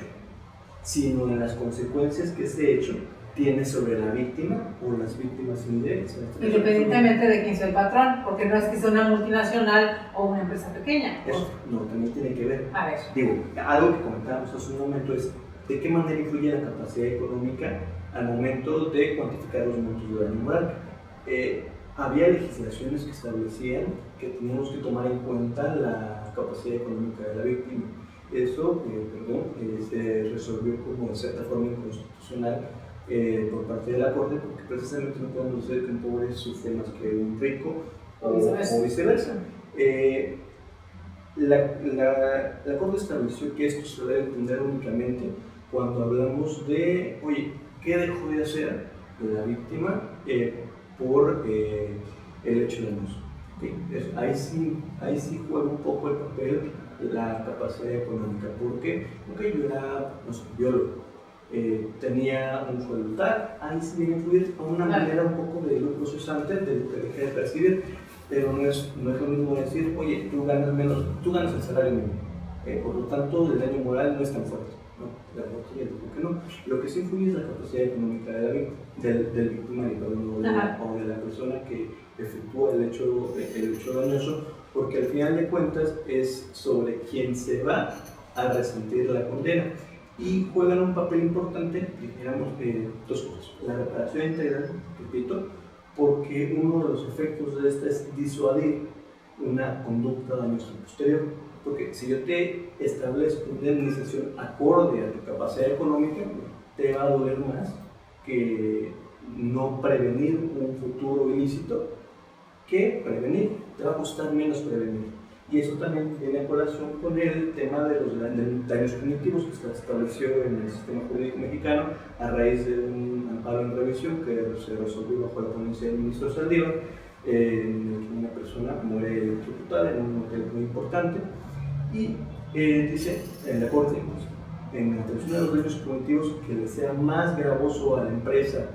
sino en las consecuencias que ese hecho tiene sobre la víctima o las víctimas indirectas. Independientemente de quién sea el patrón, porque no es que sea una multinacional o una empresa pequeña. Eso no, también tiene que ver. A ver. Digo, algo que comentábamos hace un momento es de qué manera influye la capacidad económica al momento de cuantificar los montos de daño moral. Había legislaciones que establecían que teníamos que tomar en cuenta la capacidad económica de la víctima. Eso, se resolvió como de cierta forma inconstitucional por parte de la Corte, porque precisamente no podemos decir que un pobre sufre más que un rico o viceversa. La Corte estableció que esto se debe entender únicamente cuando hablamos de, oye, ¿qué dejó de hacer la víctima por el hecho de abuso? ¿Okay? Ahí sí juega un poco el papel la capacidad económica, porque yo era, no sé, biólogo, tenía un sueldo tal, ahí sí viene a influir a una manera un poco de lucro cesante de lo que dejé de percibir, pero no es lo mismo decir, oye, tú ganas menos, tú ganas el salario mínimo, por lo tanto el daño moral no es tan fuerte, ¿no? La Corte dijo que no. Lo que sí influye es la capacidad económica del victimario, o de la persona que efectúa el hecho dañoso, porque al final de cuentas es sobre quien se va a resentir la condena. Y juegan un papel importante, dijéramos, dos cosas. La reparación integral, repito, porque uno de los efectos de esta es disuadir una conducta dañosa posterior. Porque si yo te establezco una indemnización acorde a tu capacidad económica, te va a doler más que no prevenir un futuro ilícito que prevenir. Te va a costar menos prevenir. Y eso también viene a colación con el tema de los daños cognitivos que se estableció en el sistema jurídico mexicano a raíz de un amparo en revisión que se resolvió bajo la ponencia del ministro Saldívar, en el que una persona muere electrocutada en un hotel muy importante. Y dice en la Corte, en atención a los daños cognitivos, que le sea más gravoso a la empresa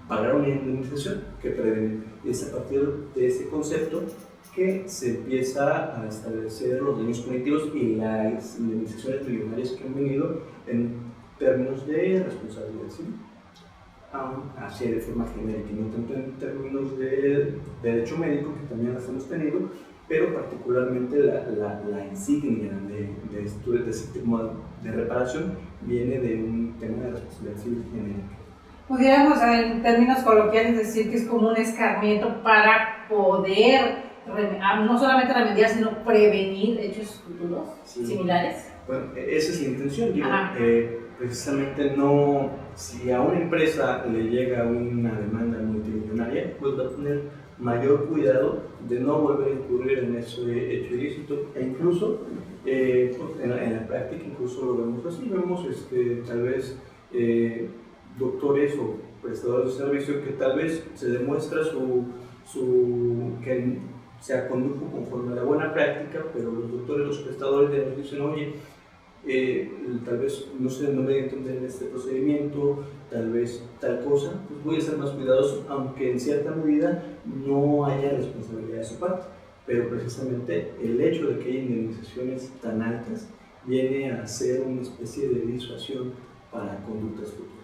pagar una indemnización que prevenir. Es a partir de ese concepto que se empieza a establecer los daños cognitivos y las indemnizaciones millonarias que han venido en términos de responsabilidad civil, así de forma genérica, no tanto en términos de derecho médico, que también las hemos tenido, pero particularmente la insignia de este tipo de reparación viene de un tema de responsabilidad civil genérica. Pudiéramos en términos coloquiales decir que es como un escarmiento para poder no solamente remediar, sino prevenir hechos futuros similares. Bueno, esa es la intención, digo, precisamente no, si a una empresa le llega una demanda multimillonaria, pues va a tener mayor cuidado de no volver a incurrir en ese hecho ilícito, e incluso en la práctica incluso lo vemos así, vemos tal vez doctores o prestadores de servicio que tal vez se demuestra que se condujo conforme a la buena práctica, pero los doctores, los prestadores ya nos dicen, oye, tal vez no me voy a entender en este procedimiento, tal vez tal cosa, pues voy a ser más cuidadoso, aunque en cierta medida no haya responsabilidad de su parte, pero precisamente el hecho de que haya indemnizaciones tan altas viene a ser una especie de disuasión para conductas futuras.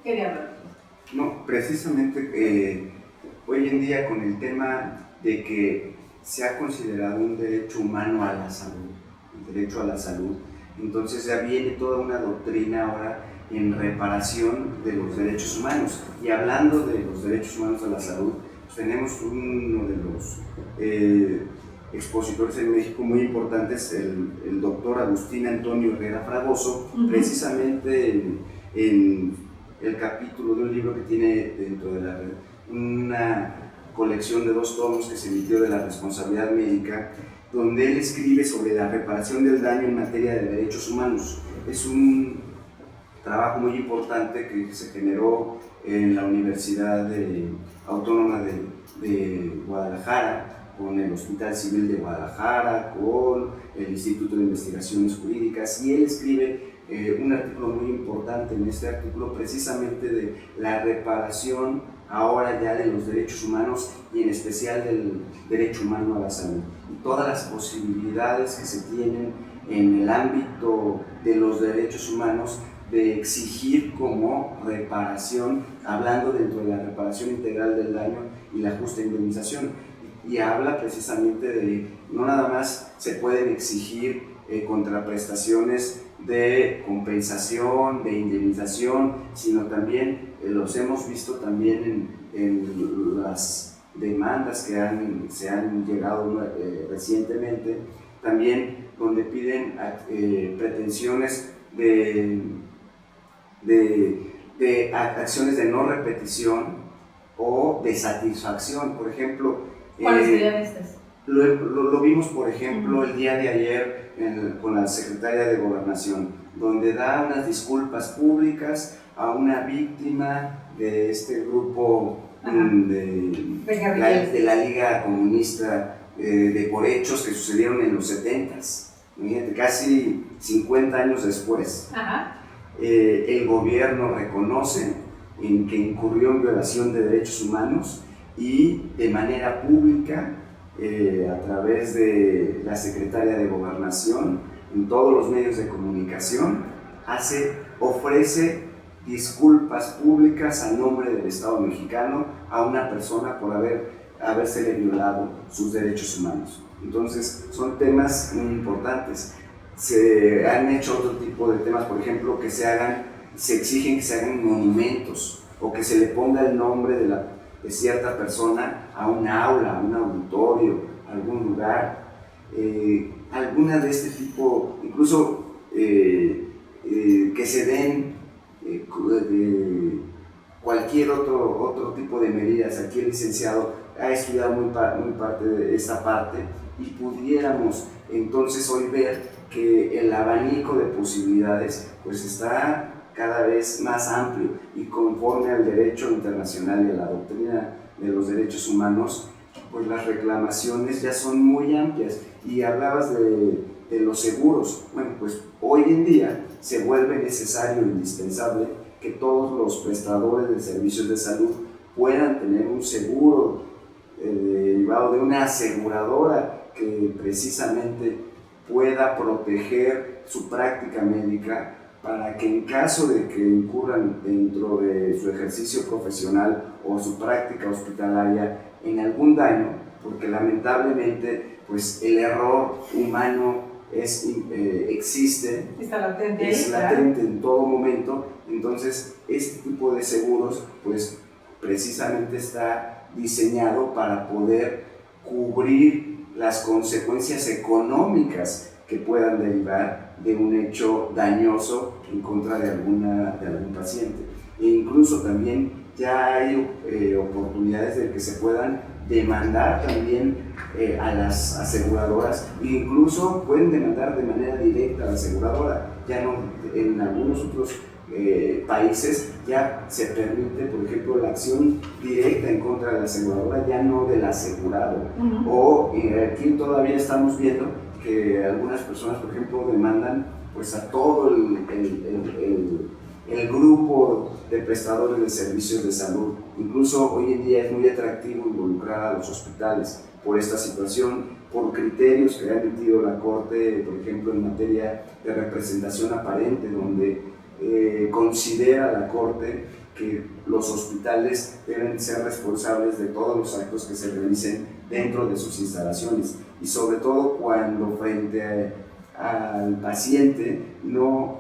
Quería hablar. No, precisamente hoy en día con el tema de que se ha considerado un derecho humano a la salud, el derecho a la salud, entonces ya viene toda una doctrina ahora en reparación de los derechos humanos. Y hablando de los derechos humanos a la salud, pues tenemos uno de los expositores en México muy importantes, el doctor Agustín Antonio Herrera Fragoso, precisamente en el capítulo de un libro que tiene dentro de una colección de 2 tomos que se emitió de la responsabilidad médica, donde él escribe sobre la reparación del daño en materia de derechos humanos. Es un trabajo muy importante que se generó en la Universidad Autónoma de Guadalajara, con el Hospital Civil de Guadalajara, con el Instituto de Investigaciones Jurídicas, y él escribe un artículo muy importante en este artículo precisamente de la reparación ahora ya de los derechos humanos y en especial del derecho humano a la salud y todas las posibilidades que se tienen en el ámbito de los derechos humanos de exigir como reparación, hablando dentro de la reparación integral del daño y la justa indemnización. Y habla precisamente de no nada más se pueden exigir contraprestaciones de compensación, de indemnización, sino también los hemos visto también en las demandas que se han llegado recientemente, también donde piden pretensiones de acciones de no repetición o de satisfacción. Por ejemplo, ¿cuáles serían estas? Lo vimos, por ejemplo, el día de ayer con la Secretaria de Gobernación, donde da unas disculpas públicas a una víctima de este grupo de la Liga Comunista por hechos que sucedieron en los 70s, casi 50 años después. El gobierno reconoce en que incurrió en violación de derechos humanos y de manera pública, a través de la Secretaria de Gobernación, en todos los medios de comunicación, ofrece disculpas públicas a nombre del Estado mexicano a una persona por habérsele violado sus derechos humanos. Entonces, son temas muy importantes. Se han hecho otro tipo de temas, por ejemplo, se exigen que se hagan monumentos o que se le ponga el nombre de cierta persona a un aula, a un auditorio, a algún lugar, alguna de este tipo, incluso que se den cualquier otro tipo de medidas. Aquí el licenciado ha estudiado muy parte de esta parte y pudiéramos entonces hoy ver que el abanico de posibilidades pues está cada vez más amplio y conforme al derecho internacional y a la doctrina de los derechos humanos, pues las reclamaciones ya son muy amplias. Y hablabas de los seguros. Bueno, pues hoy en día se vuelve necesario e indispensable que todos los prestadores de servicios de salud puedan tener un seguro derivado de una aseguradora que precisamente pueda proteger su práctica médica para que en caso de que incurran dentro de su ejercicio profesional o su práctica hospitalaria en algún daño, porque lamentablemente pues el error humano existe, es latente en todo momento. Entonces este tipo de seguros pues precisamente está diseñado para poder cubrir las consecuencias económicas que puedan derivar de un hecho dañoso en contra de algún paciente. E incluso también ya hay oportunidades de que se puedan demandar también a las aseguradoras, e incluso pueden demandar de manera directa a la aseguradora. Ya no, en algunos otros países ya se permite, por ejemplo, la acción directa en contra de la aseguradora, ya no del asegurado. O aquí todavía estamos viendo que algunas personas, por ejemplo, demandan pues a todo el grupo de prestadores de servicios de salud. Incluso hoy en día es muy atractivo involucrar a los hospitales por esta situación, por criterios que ha emitido la Corte, por ejemplo, en materia de representación aparente, donde considera la Corte que los hospitales deben ser responsables de todos los actos que se realicen dentro de sus instalaciones, y sobre todo cuando frente al paciente no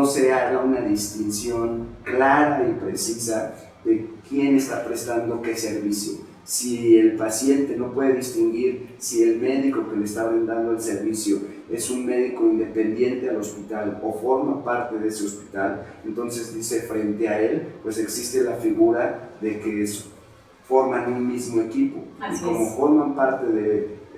se haga una distinción clara y precisa de quién está prestando qué servicio. Si el paciente no puede distinguir si el médico que le está brindando el servicio es un médico independiente al hospital o forma parte de ese hospital, entonces dice, frente a él pues existe la figura de que forman un mismo equipo. Así y como forman parte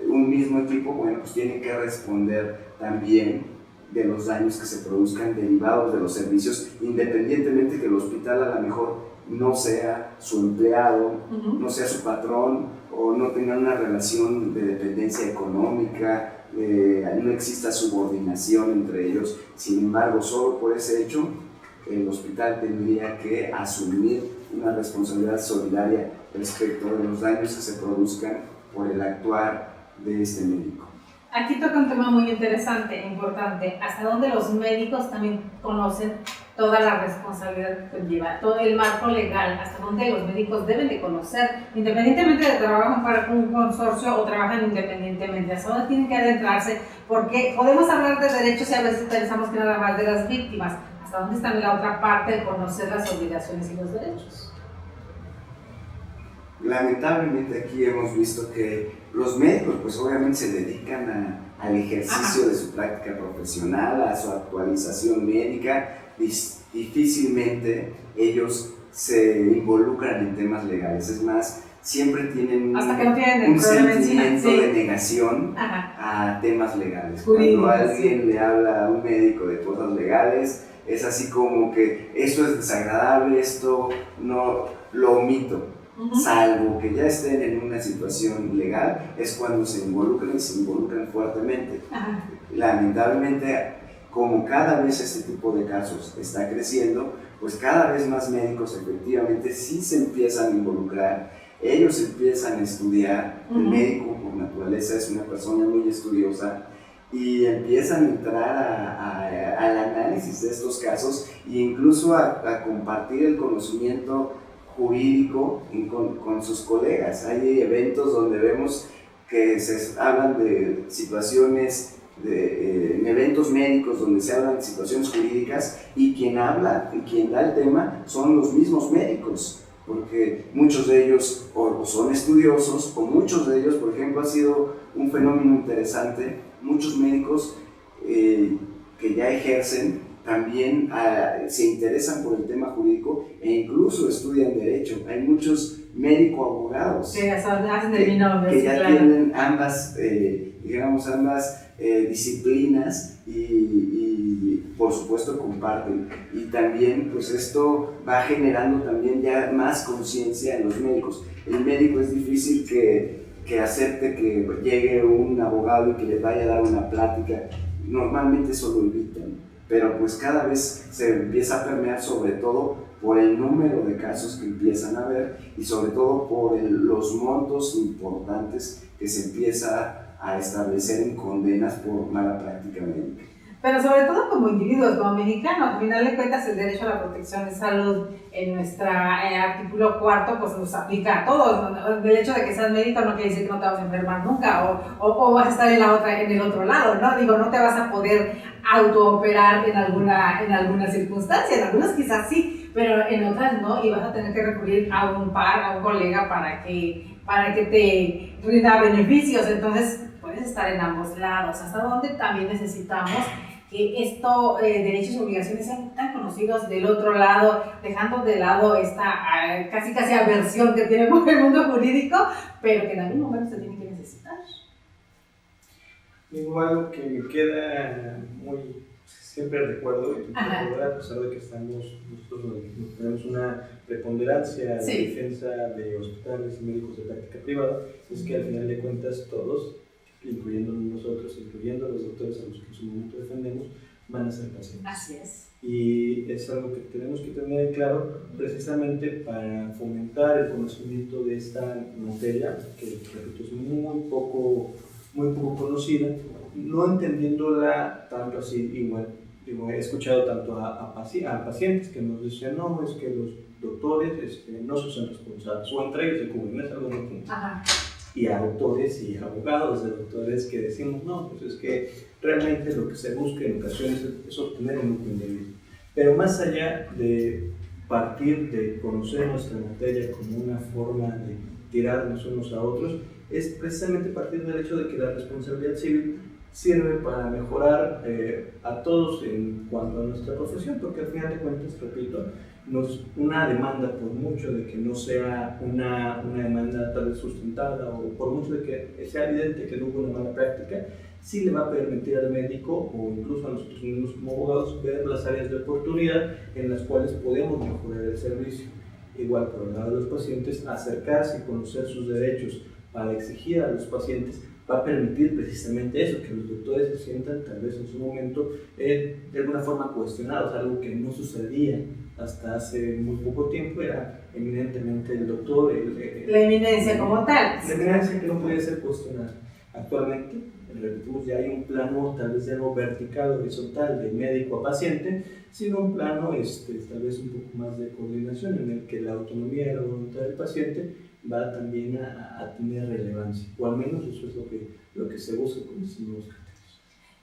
un mismo equipo, bueno, pues tiene que responder también de los daños que se produzcan derivados de los servicios, independientemente que el hospital a lo mejor no sea su empleado, no sea su patrón, o no tenga una relación de dependencia económica, no exista subordinación entre ellos. Sin embargo, solo por ese hecho, el hospital tendría que asumir una responsabilidad solidaria respecto de los daños que se produzcan por el actuar de este médico. Aquí toca un tema muy interesante, importante, hasta dónde los médicos también conocen toda la responsabilidad que conlleva, todo el marco legal, hasta dónde los médicos deben de conocer, independientemente de que trabajan para un consorcio o trabajan independientemente, hasta dónde tienen que adentrarse, porque podemos hablar de derechos y a veces pensamos que nada más de las víctimas, hasta dónde está la otra parte de conocer las obligaciones y los derechos. Lamentablemente aquí hemos visto que los médicos pues obviamente se dedican al ejercicio de su práctica profesional, a su actualización médica. Difícilmente ellos se involucran en temas legales, es más, siempre tienen un sentimiento de negación a temas legales. Cuando alguien le habla a un médico de cosas legales, es así como que esto es desagradable, esto no lo omito. Salvo que ya estén en una situación legal, es cuando se involucran fuertemente. Lamentablemente, como cada vez este tipo de casos está creciendo, pues cada vez más médicos efectivamente sí se empiezan a involucrar, ellos empiezan a estudiar, el médico por naturaleza es una persona muy estudiosa, y empiezan a entrar al análisis de estos casos e incluso a compartir el conocimiento jurídico con sus colegas. Hay eventos donde vemos que se hablan de situaciones, en eventos médicos donde se hablan de situaciones jurídicas y quien da el tema son los mismos médicos, porque muchos de ellos o son estudiosos o muchos de ellos, por ejemplo, ha sido un fenómeno interesante, muchos médicos que ya ejercen también se interesan por el tema jurídico e incluso estudian derecho. Hay muchos médico-abogados que ya tienen ambas disciplinas y por supuesto comparten. Y también pues esto va generando también ya más conciencia en los médicos. El médico es difícil que acepte que llegue un abogado y que le vaya a dar una plática. Normalmente eso lo evitan. Pero pues cada vez se empieza a permear, sobre todo por el número de casos que empiezan a haber y sobre todo por los montos importantes que se empieza a establecer en condenas por mala práctica médica. Pero sobre todo como individuos, como mexicanos, al final de cuentas el derecho a la protección de salud en nuestro artículo 4 pues nos aplica a todos. El hecho de que seas médico no quiere decir que no te vas a enfermar nunca o vas a estar en el otro lado, ¿no? Digo, no te vas a poder autooperar en alguna circunstancia, en algunas quizás sí, pero en otras no, y vas a tener que recurrir a un colega para que te rinda beneficios. Entonces puedes estar en ambos lados, hasta donde también necesitamos que estos derechos y obligaciones sean tan conocidos del otro lado, dejando de lado esta casi aversión que tiene por el mundo jurídico, pero que en algún momento se tiene que necesitar. Igual que me queda muy, siempre recuerdo, y a pesar de que nosotros tenemos una preponderancia de defensa de hospitales y médicos de práctica privada, es que al final de cuentas todos, incluyendo nosotros, incluyendo los doctores a los que en su momento defendemos, van a ser pacientes. Así es. Y es algo que tenemos que tener claro precisamente para fomentar el conocimiento de esta materia, que repito, es muy poco conocida, no entendiéndola tanto así. Igual he escuchado tanto a pacientes que nos dicen, no, es que los doctores no se usan responsables, o entre ellos se cubren, es algo muy punto. Y a autores y abogados de doctores que decimos, no, pues es que realmente lo que se busca en ocasiones es obtener un lucro indebido. Pero más allá de partir de conocer nuestra materia como una forma de tirarnos unos a otros, es precisamente partir del hecho de que la responsabilidad civil sirve para mejorar a todos en cuanto a nuestra profesión, porque al final de cuentas, repito, una demanda, por mucho de que no sea una demanda tal vez sustentada o por mucho de que sea evidente que no hubo una mala práctica, sí le va a permitir al médico o incluso a nosotros mismos como abogados ver las áreas de oportunidad en las cuales podemos mejorar el servicio. Igual por el lado de los pacientes, acercarse y conocer sus derechos para exigir a los pacientes va a permitir precisamente eso, que los doctores se sientan tal vez en su momento de alguna forma cuestionados, algo que no sucedía hasta hace muy poco tiempo, era eminentemente el doctor, la eminencia como tal. La eminencia que no podía ser cuestionada. Actualmente, repetimos, ya hay un plano tal vez ya no vertical, horizontal, de médico a paciente, sino un plano tal vez un poco más de coordinación en el que la autonomía y la voluntad del paciente va también a tener relevancia, o al menos eso es lo que se busca con estos nuevos criterios.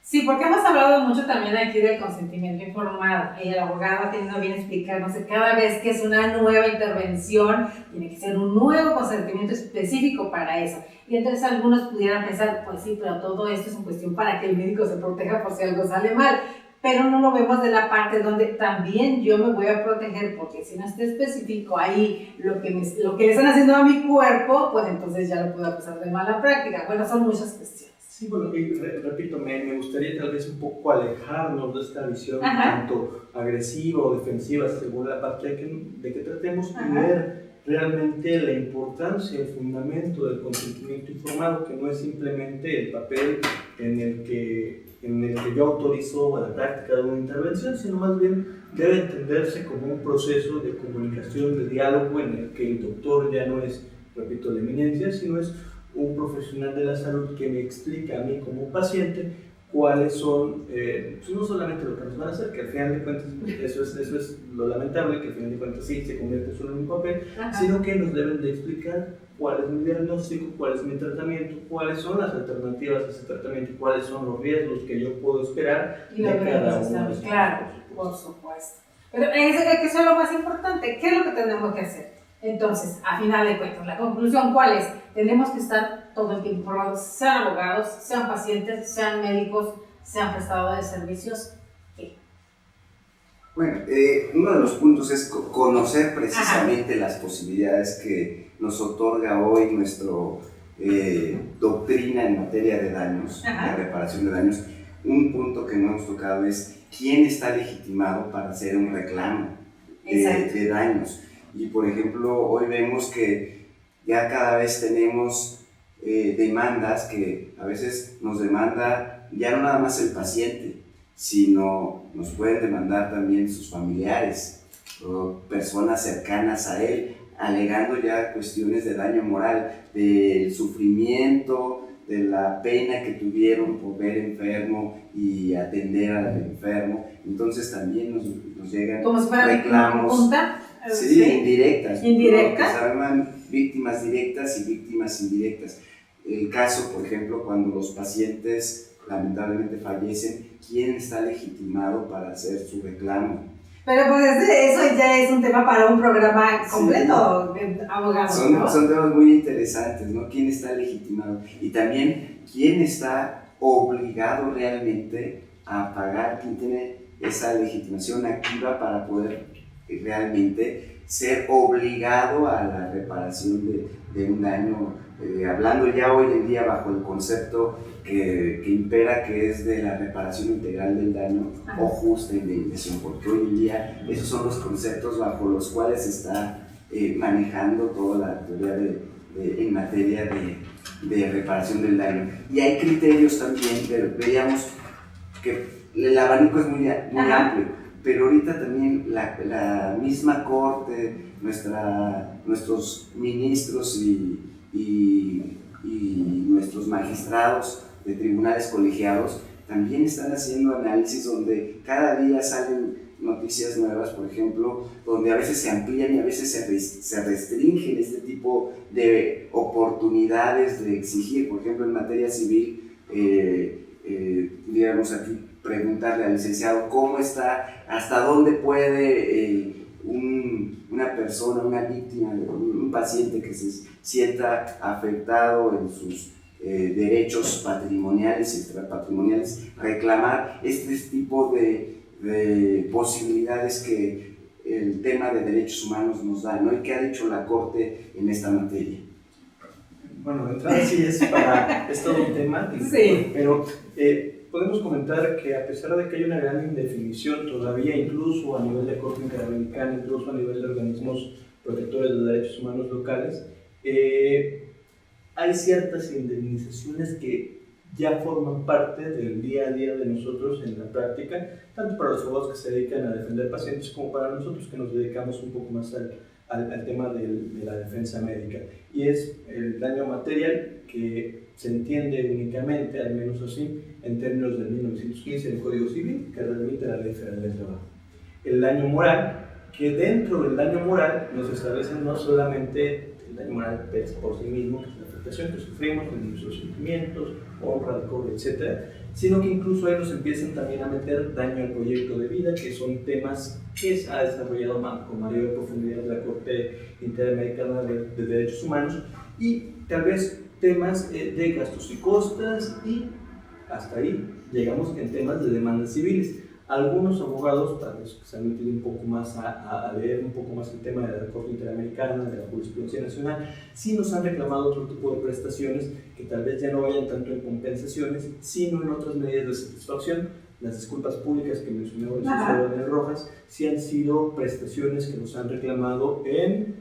Sí, porque hemos hablado mucho también aquí del consentimiento informado. El abogado ha tenido bien explicarnos que cada vez que es una nueva intervención, tiene que ser un nuevo consentimiento específico para eso. Y entonces algunos pudieran pensar, pues sí, pero todo esto es en cuestión para que el médico se proteja por si algo sale mal. Pero no lo vemos de la parte donde también yo me voy a proteger, porque si no está específico ahí lo que le están haciendo a mi cuerpo, pues entonces ya lo puedo acusar de mala práctica. Bueno, son muchas cuestiones. Sí, bueno, y repito, me gustaría tal vez un poco alejarnos de esta visión tanto agresiva o defensiva según la parte de que tratemos y ver realmente la importancia, el fundamento del consentimiento informado, que no es simplemente el papel en el que yo autorizo la práctica de una intervención, sino más bien debe entenderse como un proceso de comunicación, de diálogo en el que el doctor ya no es, repito, la eminencia, sino es un profesional de la salud que me explica a mí como paciente cuáles son, no solamente lo que nos van a hacer, que al final de cuentas eso es lo lamentable, que al final de cuentas sí se convierte solo en un papel, sino que nos deben de explicar cuál es mi diagnóstico, cuál es mi tratamiento, cuáles son las alternativas a ese tratamiento, cuáles son los riesgos que yo puedo esperar de cada uno de esos. Claro, por supuesto. Pero eso es lo más importante. ¿Qué es lo que tenemos que hacer? Entonces, a final de cuentas, la conclusión, ¿cuál es? Tenemos que estar todo el tiempo informados, sean abogados, sean pacientes, sean médicos, sean prestadores de servicios. ¿Qué? Bueno, uno de los puntos es conocer precisamente las posibilidades que nos otorga hoy nuestra doctrina en materia de daños, la reparación de daños. Un punto que no hemos tocado es quién está legitimado para hacer un reclamo de daños. Y por ejemplo, hoy vemos que ya cada vez tenemos demandas que a veces nos demanda ya no nada más el paciente, sino nos pueden demandar también sus familiares o personas cercanas a él, alegando ya cuestiones de daño moral, del sufrimiento, de la pena que tuvieron por ver enfermo y atender al enfermo. Entonces también nos llegan como si fuera reclamos. Sí, indirectas. ¿Indirectas? Que se llaman víctimas directas y víctimas indirectas. El caso, por ejemplo, cuando los pacientes lamentablemente fallecen, ¿quién está legitimado para hacer su reclamo? Pero pues eso ya es un tema para un programa completo, abogados. Son temas muy interesantes, ¿no? ¿Quién está legitimado? Y también, ¿quién está obligado realmente a pagar? ¿Quién tiene esa legitimación activa para poder realmente ser obligado a la reparación de un daño? Hablando ya hoy en día bajo el concepto que impera, que es de la reparación integral del daño o justa indemnización, porque hoy en día esos son los conceptos bajo los cuales se está manejando toda la teoría en materia de reparación del daño. Y hay criterios también, pero veíamos que el abanico es muy amplio, pero ahorita también la misma corte, nuestros ministros y nuestros magistrados de tribunales colegiados también están haciendo análisis donde cada día salen noticias nuevas, por ejemplo, donde a veces se amplían y a veces se restringen este tipo de oportunidades de exigir. Por ejemplo, en materia civil, digamos aquí, preguntarle al licenciado cómo está, hasta dónde puede una persona, una víctima, un paciente que se sienta afectado en sus derechos patrimoniales y extrapatrimoniales, reclamar este tipo de posibilidades que el tema de derechos humanos nos da, ¿no? ¿Y qué ha dicho la Corte en esta materia? Bueno, de entrada sí es todo un tema, Sí. Pero podemos comentar que a pesar de que hay una gran indefinición todavía, incluso a nivel de Corte Interamericana, incluso a nivel de organismos protectores de derechos humanos locales, hay ciertas indemnizaciones que ya forman parte del día a día de nosotros en la práctica, tanto para los abogados que se dedican a defender pacientes como para nosotros que nos dedicamos un poco más al tema de la defensa médica. Y es el daño material que se entiende únicamente, al menos así, en términos del 1915 del Código Civil, que remite a la Ley Federal del Trabajo. El daño moral, que dentro del daño moral nos establecen no solamente el daño moral por sí mismo, que es la afectación que sufrimos en nuestros sentimientos, honra, decoro, etc., sino que incluso ahí nos empiezan también a meter daño al proyecto de vida, que son temas que se ha desarrollado con mayor profundidad la Corte Interamericana de Derechos Humanos, y tal vez temas de gastos y costas, y hasta ahí llegamos en temas de demandas civiles. Algunos abogados, tal vez que se han metido un poco más a leer un poco más el tema de la Corte Interamericana, de la jurisprudencia nacional, sí nos han reclamado otro tipo de prestaciones que tal vez ya no vayan tanto en compensaciones, sino en otras medidas de satisfacción. Las disculpas públicas que mencionó el licenciado Daniel Rojas sí han sido prestaciones que nos han reclamado en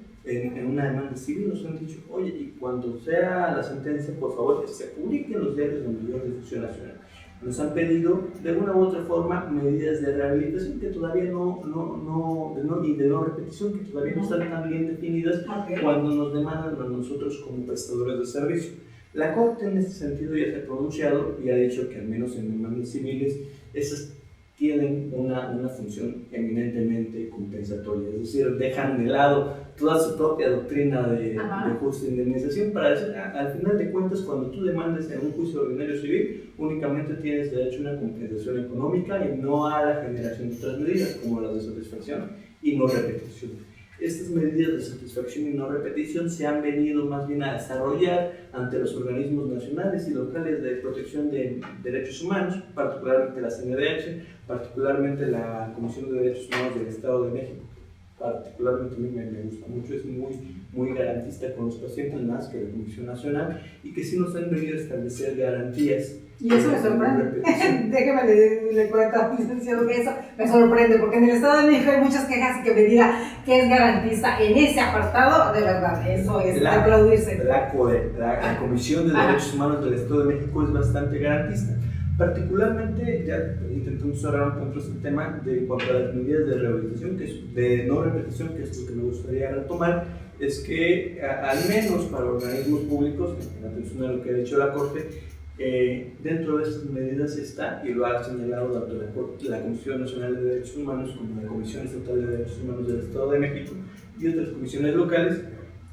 una demanda civil. Nos han dicho, oye, y cuando sea la sentencia, por favor, que se publiquen los diarios de mayor difusión nacional. Nos han pedido de una u otra forma medidas de rehabilitación que todavía y de no repetición, que todavía no están tan bien definidas cuando nos demandan a nosotros como prestadores de servicio. La Corte en este sentido ya se ha pronunciado y ha dicho que al menos en demandas civiles esas tienen una función eminentemente compensatoria, es decir, dejan de lado toda su propia doctrina de justa indemnización para decir, al final de cuentas, cuando tú demandes en un juicio ordinario civil, únicamente tienes derecho a una compensación económica y no a la generación de otras medidas como las de satisfacción y no repetición. Estas medidas de satisfacción y no repetición se han venido más bien a desarrollar ante los organismos nacionales y locales de protección de derechos humanos, particularmente la CNDH, particularmente la Comisión de Derechos Humanos del Estado de México. Particularmente a mí me gusta mucho, es muy garantista con los pacientes, más que la Comisión Nacional, y que sí nos han venido a establecer garantías. Y eso me sorprende. Déjeme le cuento al licenciado que eso me sorprende, porque en el Estado de México hay muchas quejas y que me diga que es garantista en ese apartado, de verdad, eso es de aplaudirse. La Comisión de Derechos Humanos del Estado de México es bastante garantista. Particularmente, ya intentamos cerrar un poco este tema de cuanto a las medidas de rehabilitación, de no repetición, que es lo que me gustaría retomar, es que al menos para organismos públicos, en atención a lo que ha dicho la Corte, dentro de estas medidas está, y lo ha señalado tanto la Comisión Nacional de Derechos Humanos como la Comisión Estatal de Derechos Humanos del Estado de México y otras comisiones locales,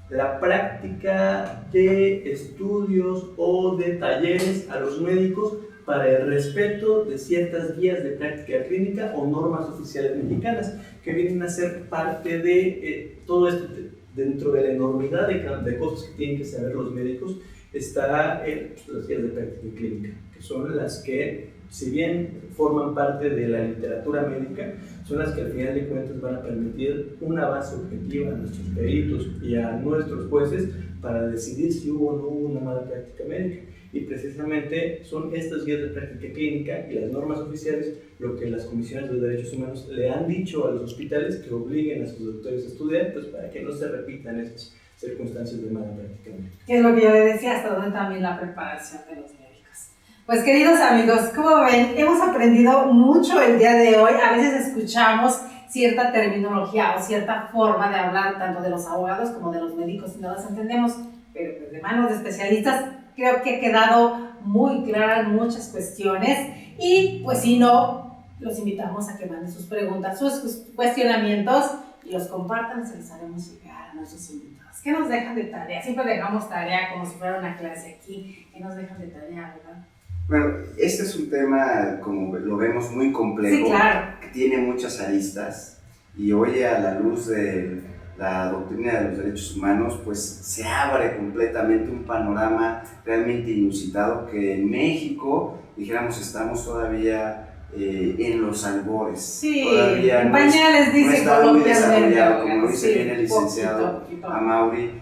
la práctica de estudios o de talleres a los médicos para el respeto de ciertas guías de práctica clínica o normas oficiales mexicanas, que vienen a ser parte de todo esto. Dentro de la enormidad de cosas que tienen que saber los médicos está las guías de práctica clínica, que son las que, si bien forman parte de la literatura médica, son las que al final de cuentas van a permitir una base objetiva a nuestros peritos y a nuestros jueces para decidir si hubo o no hubo una mala práctica médica. Y precisamente son estas guías de práctica clínica y las normas oficiales lo que las comisiones de derechos humanos le han dicho a los hospitales que obliguen a sus doctores a estudiar, pues para que no se repitan esas circunstancias de mala práctica médica. Que es lo que yo le decía, hasta donde también la preparación de los médicos. Pues queridos amigos, como ven, hemos aprendido mucho el día de hoy. A veces escuchamos cierta terminología o cierta forma de hablar tanto de los abogados como de los médicos y no las entendemos, pero pues de manos de especialistas creo que ha quedado muy claras muchas cuestiones y pues si no, los invitamos a que manden sus preguntas, sus cuestionamientos y los compartan y se los haremos llegar a nuestros invitados. ¿Qué nos dejan de tarea? Siempre dejamos tarea como si fuera una clase aquí. ¿Qué nos dejan de tarea, verdad? Bueno, este es un tema, como lo vemos, muy complejo, sí, claro, que tiene muchas aristas y hoy a la luz de la doctrina de los derechos humanos, pues se abre completamente un panorama realmente inusitado que en México, dijéramos, estamos todavía en los albores. Sí, todavía en pañales, dice no está muy coloquialmente, desarrollado, como lo dice sí, bien el licenciado poquito. Amaury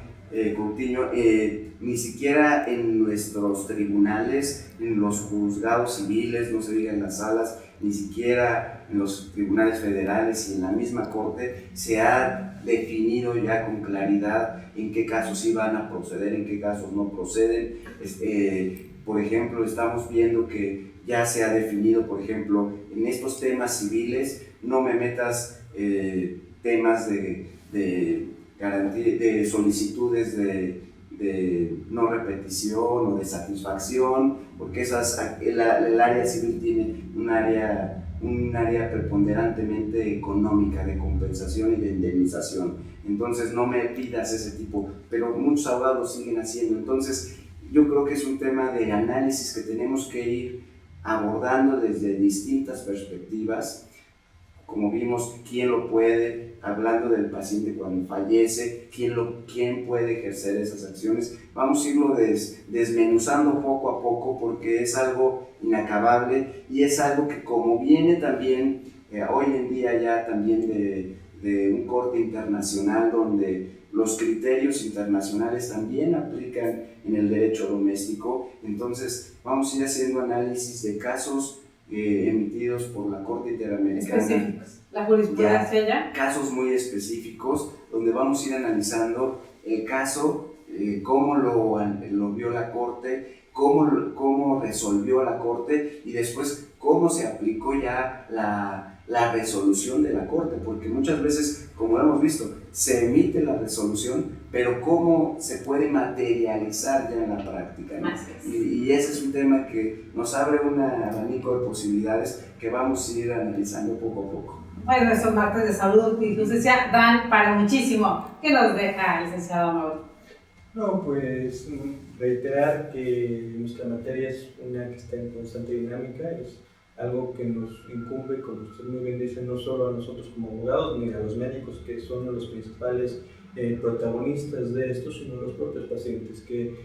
Coutinho, ni siquiera en nuestros tribunales, en los juzgados civiles, no se diga en las salas, ni siquiera en los tribunales federales y en la misma corte se ha definido ya con claridad en qué casos sí van a proceder, en qué casos no proceden. Por ejemplo, estamos viendo que ya se ha definido, por ejemplo, en estos temas civiles, no me metas temas de garantía, de solicitudes de no repetición o de satisfacción, porque el área civil tiene un área preponderantemente económica de compensación y de indemnización. Entonces no me pidas ese tipo, pero muchos abogados siguen haciendo. Entonces yo creo que es un tema de análisis que tenemos que ir abordando desde distintas perspectivas. Como vimos, quién lo puede, hablando del paciente cuando fallece, quién puede ejercer esas acciones. Vamos a irlo desmenuzando poco a poco porque es algo inacabable y es algo que, como viene también hoy en día ya también de un corte internacional donde los criterios internacionales también aplican en el derecho doméstico, entonces vamos a ir haciendo análisis de casos emitidos por la Corte Interamericana. Específicos. La jurisprudencia ya. Casos muy específicos, donde vamos a ir analizando el caso, cómo lo vio la Corte, cómo resolvió la Corte y después cómo se aplicó ya la resolución de la Corte, porque muchas veces, como lo hemos visto, se emite la resolución, pero cómo se puede materializar ya en la práctica, ¿no? Y ese es un tema que nos abre un abanico de posibilidades que vamos a ir analizando poco a poco. Bueno, estos martes de salud y justicia dan para muchísimo. ¿Qué nos deja el licenciado Amaury? No, pues reiterar que nuestra materia es una que está en constante dinámica, es algo que nos incumbe, como usted muy bien dice, no solo a nosotros como abogados, ni a los médicos, que son los principales protagonistas de esto, sino a los propios pacientes, que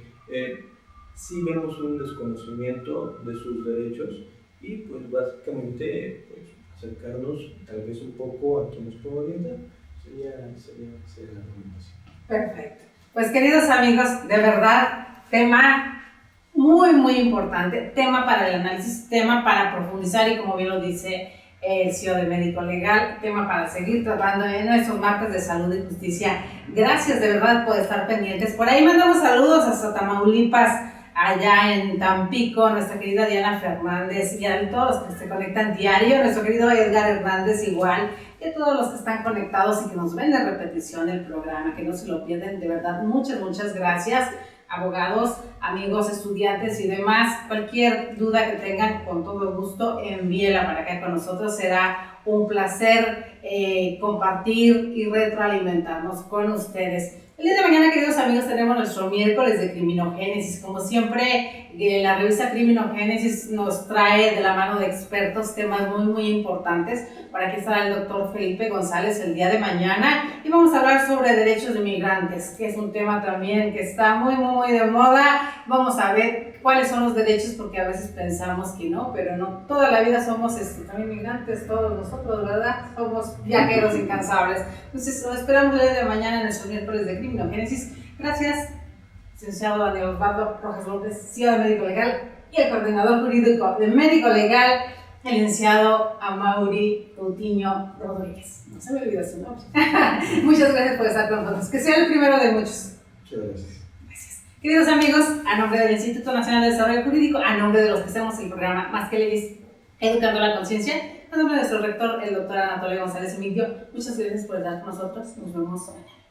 sí vemos un desconocimiento de sus derechos y pues básicamente pues, acercarnos tal vez un poco a quien nos pueda orientar, sería la recomendación. Perfecto. Pues queridos amigos, de verdad, tema muy, muy importante, tema para el análisis, tema para profundizar y como bien lo dice el CEO de Médico Legal, tema para seguir tratando en nuestros martes de salud y justicia. Gracias de verdad por estar pendientes. Por ahí mandamos saludos hasta Tamaulipas, allá en Tampico, nuestra querida Diana Fernández y a todos los que se conectan diario, nuestro querido Edgar Hernández igual, y a todos los que están conectados y que nos ven de repetición el programa, que no se lo pierden, de verdad, muchas gracias. Abogados, amigos, estudiantes y demás, cualquier duda que tengan, con todo gusto, envíela para acá con nosotros. Será un placer compartir y retroalimentarnos con ustedes. El día de mañana, queridos amigos, tenemos nuestro miércoles de criminogénesis. Como siempre, la revista Criminogénesis nos trae de la mano de expertos temas muy importantes. Por aquí estará el doctor Felipe González el día de mañana y vamos a hablar sobre derechos de migrantes, que es un tema también que está muy de moda. Vamos a ver cuáles son los derechos, porque a veces pensamos que no, pero no, toda la vida somos también migrantes, todos nosotros, ¿verdad? Somos viajeros incansables. Entonces, lo esperamos el día de mañana en nuestro miércoles de Criminogénesis. Gracias, licenciado Daniel Osvaldo Rojas López, CEO de Médico Legal, y el coordinador jurídico de Médico Legal, el licenciado Amaury Coutinho Rodríguez. No se me olvidó su nombre. Muchas gracias por estar con nosotros. Que sea el primero de muchos. Muchas gracias. Queridos amigos, a nombre del Instituto Nacional de Desarrollo Jurídico, a nombre de los que hacemos el programa Más que Leyes, Educando la Conciencia, a nombre de nuestro rector, el doctor Anatolio González Emilio, muchas gracias por estar con nosotros. Nos vemos mañana.